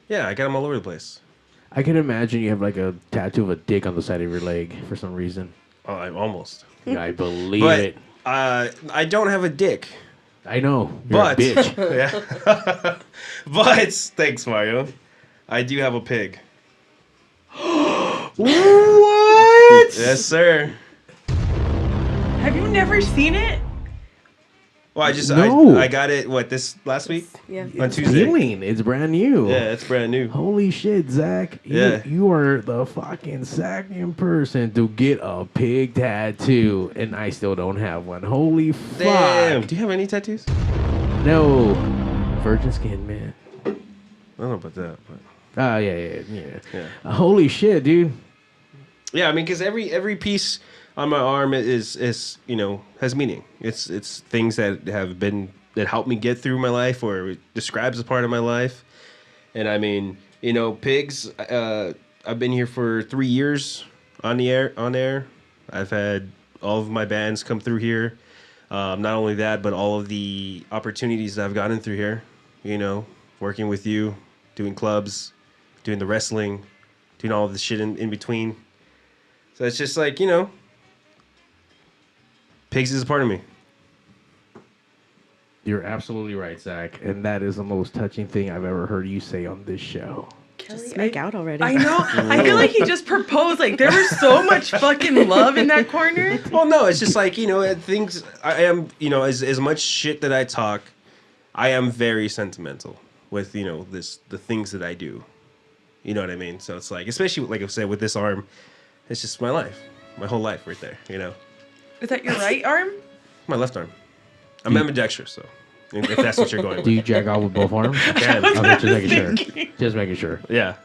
Yeah, I got them all over the place. I can imagine you have like a tattoo of a dick on the side of your leg for some reason. Oh, almost. Yeah, I believe it. I don't have a dick. I know. You're a bitch. Yeah. But thanks, Mario. I do have a pig. What? Yes, sir. Have you never seen it? Well, I got it. This last week? Yeah. On Tuesday. It's brand new. Yeah, it's brand new. Holy shit, Zach! You are the fucking second person to get a pig tattoo, and I still don't have one. Holy Damn. fuck! Do you have any tattoos? No, virgin skin, man. I don't know about that, but. Yeah. Holy shit, dude. Yeah, I mean, because every piece on my arm is you know, has meaning. It's things that helped me get through my life, or it describes a part of my life. And I mean, you know, Pigs. I've been here for 3 years on air. I've had all of my bands come through here. Not only that, but all of the opportunities that I've gotten through here. You know, working with you, doing clubs, doing the wrestling, doing all of the shit in between. So it's just like, you know, Pigs is a part of me. You're absolutely right, Zach, and that is the most touching thing I've ever heard you say on this show. Just make out already. I know. I feel like he just proposed. Like, there was so much fucking love in that corner. Well, no, it's just like, you know, things. I am, you know, as much shit that I talk, I am very sentimental with, you know, the things that I do. You know what I mean? So it's like, especially like I said, with this arm, it's just my life, my whole life right there. You know. Is that your right arm? My left arm. I'm ambidextrous, so if that's what you're going with. Do you jack off with both arms? I can. Okay, just making sure. Just making sure. Yeah.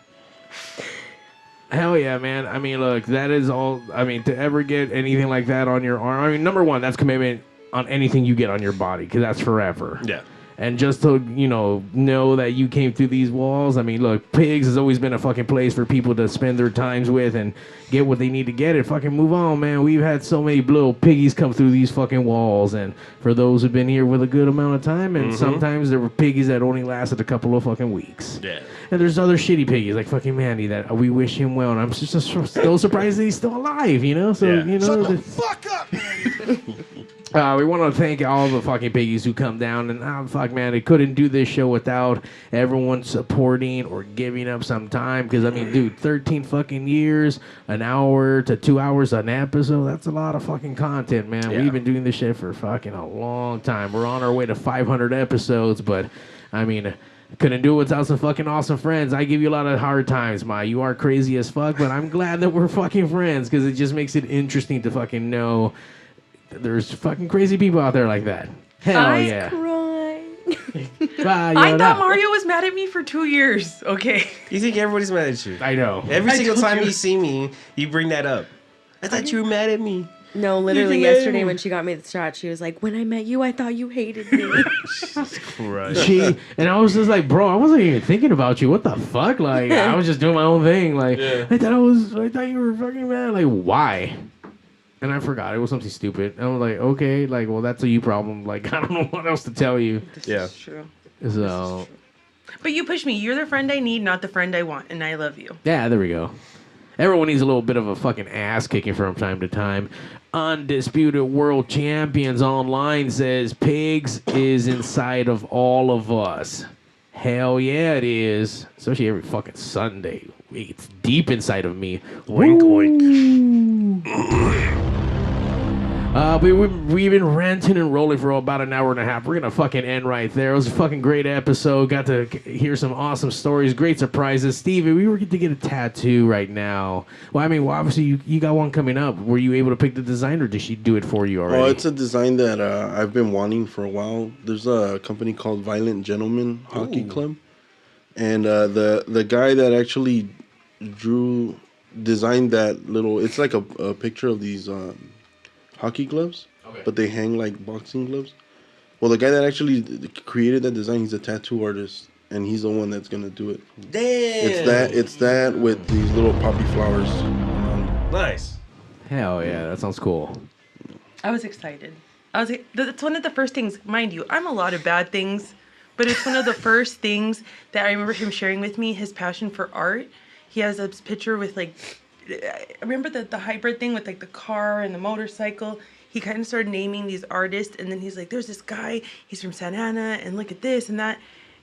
Hell yeah, man. I mean, look, that is all. I mean, to ever get anything like that on your arm, I mean, number one, that's commitment on anything you get on your body, because that's forever. Yeah. And just to, you know that you came through these walls. I mean, look, Pigs has always been a fucking place for people to spend their times with and get what they need to get and fucking move on, man. We've had so many little piggies come through these fucking walls. And for those who've been here with a good amount of time, and sometimes there were piggies that only lasted a couple of fucking weeks. Yeah. And there's other shitty piggies like fucking Mandy that we wish him well. And I'm just still surprised that he's still alive, you know? So, you know. Shut the fuck up, man. We want to thank all the fucking piggies who come down, and fuck, man, they couldn't do this show without everyone supporting or giving up some time. Because I mean, dude, 13 fucking years, an hour to 2 hours an episode—that's a lot of fucking content, man. Yeah. We've been doing this shit for fucking a long time. We're on our way to 500 episodes, but I mean, couldn't do it without some fucking awesome friends. I give you a lot of hard times, Ma. You are crazy as fuck, but I'm glad that we're fucking friends because it just makes it interesting to fucking know. There's fucking crazy people out there like that. Hell yeah. I thought Mario was mad at me for 2 years. Okay. You think everybody's mad at you? I know. Every single told time you. you see me, you bring that up. I thought you were mad at me. No, literally yesterday when she got me the shot, she was like, when I met you, I thought you hated me. Jesus Christ. And I was just like, bro, I wasn't even thinking about you. What the fuck? Like, I was just doing my own thing. Like, I thought you were fucking mad. Like, why? And I forgot. It was something stupid. And I was like, okay, like, well, that's a you problem. Like, I don't know what else to tell you. This is true. So, But you push me. You're the friend I need, not the friend I want, and I love you. yeah, there we go. Everyone needs a little bit of a fucking ass kicking from time to time. Undisputed World Champions Online says Pigs is inside of all of us. Hell yeah, it is. Especially every fucking Sunday. It's deep inside of me. Oink, oink. We've been ranting and rolling for about an hour and a half. We're gonna fucking end right there. It was a fucking great episode. Got to hear some awesome stories, great surprises. Steve, if we were to get a tattoo right now, well, I mean, obviously you got one coming up. Were you able to pick the design, or did she do it for you already? Oh, it's a design that I've been wanting for a while. There's a company called Violent Gentlemen Hockey Club, and the guy that actually designed that little. It's like a picture of these. Hockey gloves, but they hang like boxing gloves. Well, the guy that actually created that design, he's a tattoo artist, and he's the one that's gonna do it. Damn! It's that with these little poppy flowers. Nice. Hell yeah, that sounds cool. I was excited. That's one of the first things, mind you, I'm a lot of bad things, but it's one of the first things that I remember him sharing with me, his passion for art. He has a picture with like, I remember the hybrid thing with like the car and the motorcycle. He kind of started naming these artists, and then he's like, there's this guy, he's from Santa Ana, and look at this and that.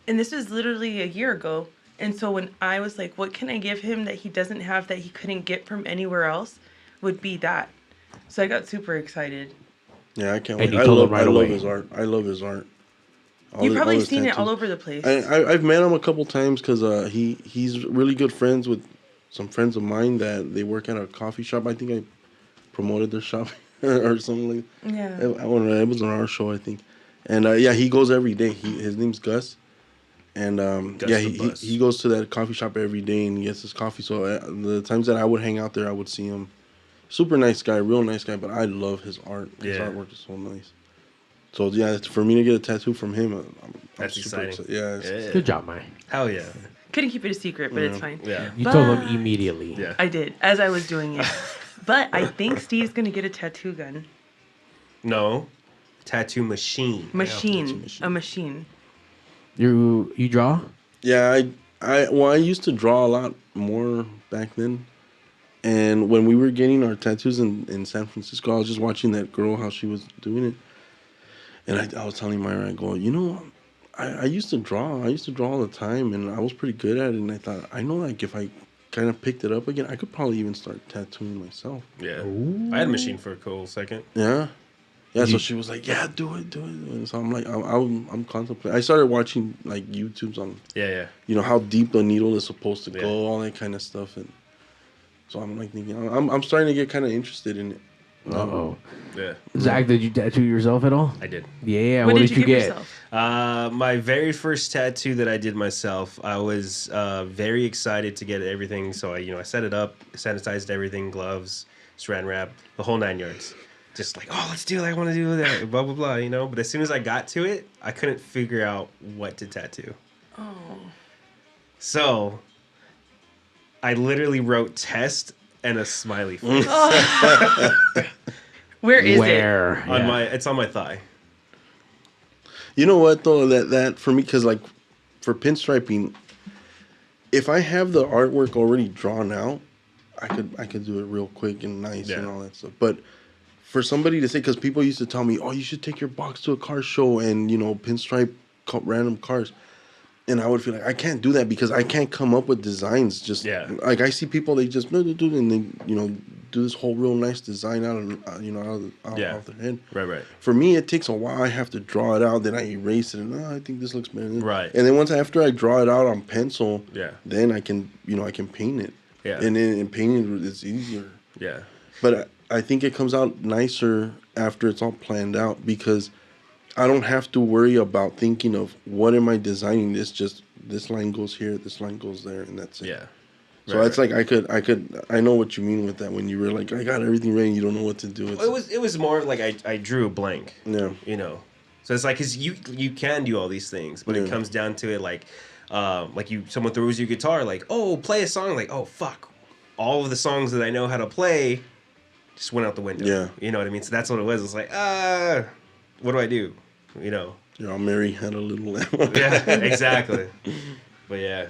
And this was literally a year ago. And so when I was like, what can I give him that he doesn't have that he couldn't get from anywhere else, would be that. So I got super excited. Yeah, I can't wait. I love his art. I love his art. You've probably seen it all over the place. I've met him a couple times because he's really good friends with some friends of mine that they work at a coffee shop. I think I promoted their shop or something like that. Yeah. It was on our show, I think. And yeah, he goes every day. His name's Gus. And he goes to that coffee shop every day and he gets his coffee. So the times that I would hang out there, I would see him. Super nice guy, real nice guy, but I love his art. His artwork is so nice. So yeah, for me to get a tattoo from him, that's super exciting. Yeah. Good job, Mike. Hell yeah. Couldn't keep it a secret, but it's fine. Yeah. You told him immediately. Yeah. I did, as I was doing it. But I think Steve's going to get a tattoo gun. No. Tattoo machine. A machine. You draw? Yeah, I used to draw a lot more back then. And when we were getting our tattoos in San Francisco, I was just watching that girl, how she was doing it. And I was telling Myra, I go, you know, I used to draw. I used to draw all the time, and I was pretty good at it. And I thought, I know, like, if I kind of picked it up again, I could probably even start tattooing myself. Yeah. Ooh. I had a machine for a cool second. Yeah. Yeah, so she was like, yeah, do it. And so I'm like, I'm contemplating. I started watching, like, YouTubes on, you know, how deep the needle is supposed to go, all that kind of stuff. And so I'm like thinking, I'm starting to get kind of interested in it. Yeah. Zack, did you tattoo yourself at all? I did. Yeah. What did you get? My very first tattoo that I did myself, I was very excited to get everything. So I set it up, sanitized everything, gloves, saran wrap, the whole 9 yards. Just like, let's do it. I want to do that. Blah blah blah. You know. But as soon as I got to it, I couldn't figure out what to tattoo. Oh. So I literally wrote test and a smiley face. Where is it? It's on my thigh. You know what though, that for me, because like for pinstriping, if I have the artwork already drawn out, I could do it real quick and nice and all that stuff. But for somebody to say, because people used to tell me, you should take your box to a car show and pinstripe random cars. And I would feel like I can't do that because I can't come up with designs. Just like I see people, they just and they do this whole real nice design out of their head. Right. For me, it takes a while. I have to draw it out, then I erase it, and I think this looks better. Right. And then after I draw it out on pencil, then I can paint it. Yeah. And then in painting it's easier. Yeah. But I think it comes out nicer after it's all planned out because I don't have to worry about thinking of what am I designing. It's just this line goes here, this line goes there, and that's it. Yeah. So it's like I know what you mean with that when you were like, I got everything ready, and you don't know what to do. It was more like I drew a blank. Yeah. So it's like, cause you can do all these things, but it comes down to it like someone throws you a guitar, like, play a song, like, fuck, all of the songs that I know how to play just went out the window. Yeah. You know what I mean? So that's what it was. It's like, what do I do? Mary had a little lamb. Yeah, exactly. But yeah.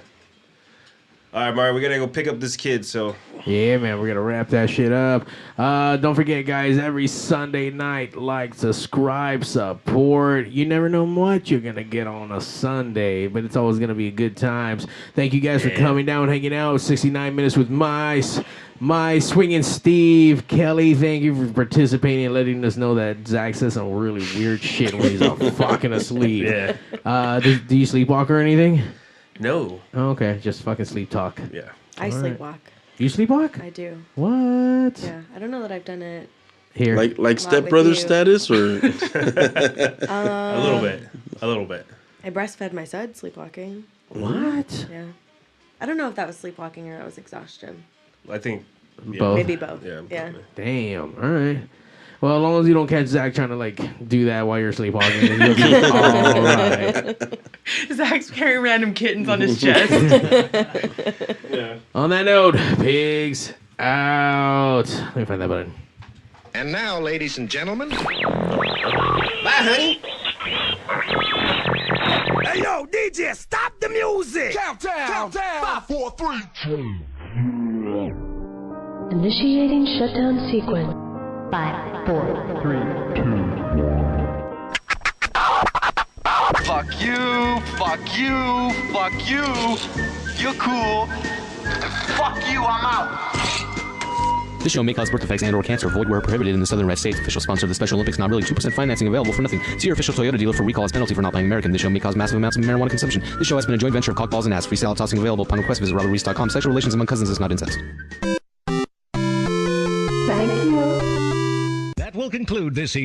All right, Mario, we gotta go pick up this kid. So Yeah, man, we're gonna wrap that shit up. Don't forget, guys, every Sunday night, like, subscribe, support. You never know what you're gonna get on a Sunday, but it's always gonna be good times. Thank you guys for coming down, hanging out. 69 minutes with my swinging Steve. Kelly, thank you for participating and letting us know that Zack says some really weird shit when he's all fucking asleep. Yeah. Do you sleepwalk or anything? No. Oh, okay, just fucking sleep talk. Yeah. I sleepwalk. You sleepwalk? I do. What? Yeah, I don't know that I've done it. Here. Like stepbrother status, or A little bit. A little bit. I breastfed my son sleepwalking. What? Yeah. I don't know if that was sleepwalking or that was exhaustion. I think Both. Maybe both. Yeah. Yeah. Damn. All right. Well, as long as you don't catch Zack trying to like do that while you're sleepwalking, you'll be all right. Zach's carrying random kittens on his chest. Yeah. On that note, pigs out. Let me find that button. And now, ladies and gentlemen. Bye, honey. Hey, yo, DJ, stop the music. Countdown. 5, 4, 3, 2. Initiating shutdown sequence. 5, 4, 3, 2. Fuck you, fuck you, fuck you. You're cool. Fuck you, I'm out. This show may cause birth defects and/or cancer. Void where prohibited in the Southern Red States. Official sponsor of the Special Olympics. Not really. 2% financing available for nothing. See your official Toyota dealer for recall as penalty for not buying American. This show may cause massive amounts of marijuana consumption. This show has been a joint venture of cock balls and ass. Free salad tossing available upon request. Visit RobertReese.com. Sexual relations among cousins is not incest. Thank you. That will conclude this evening.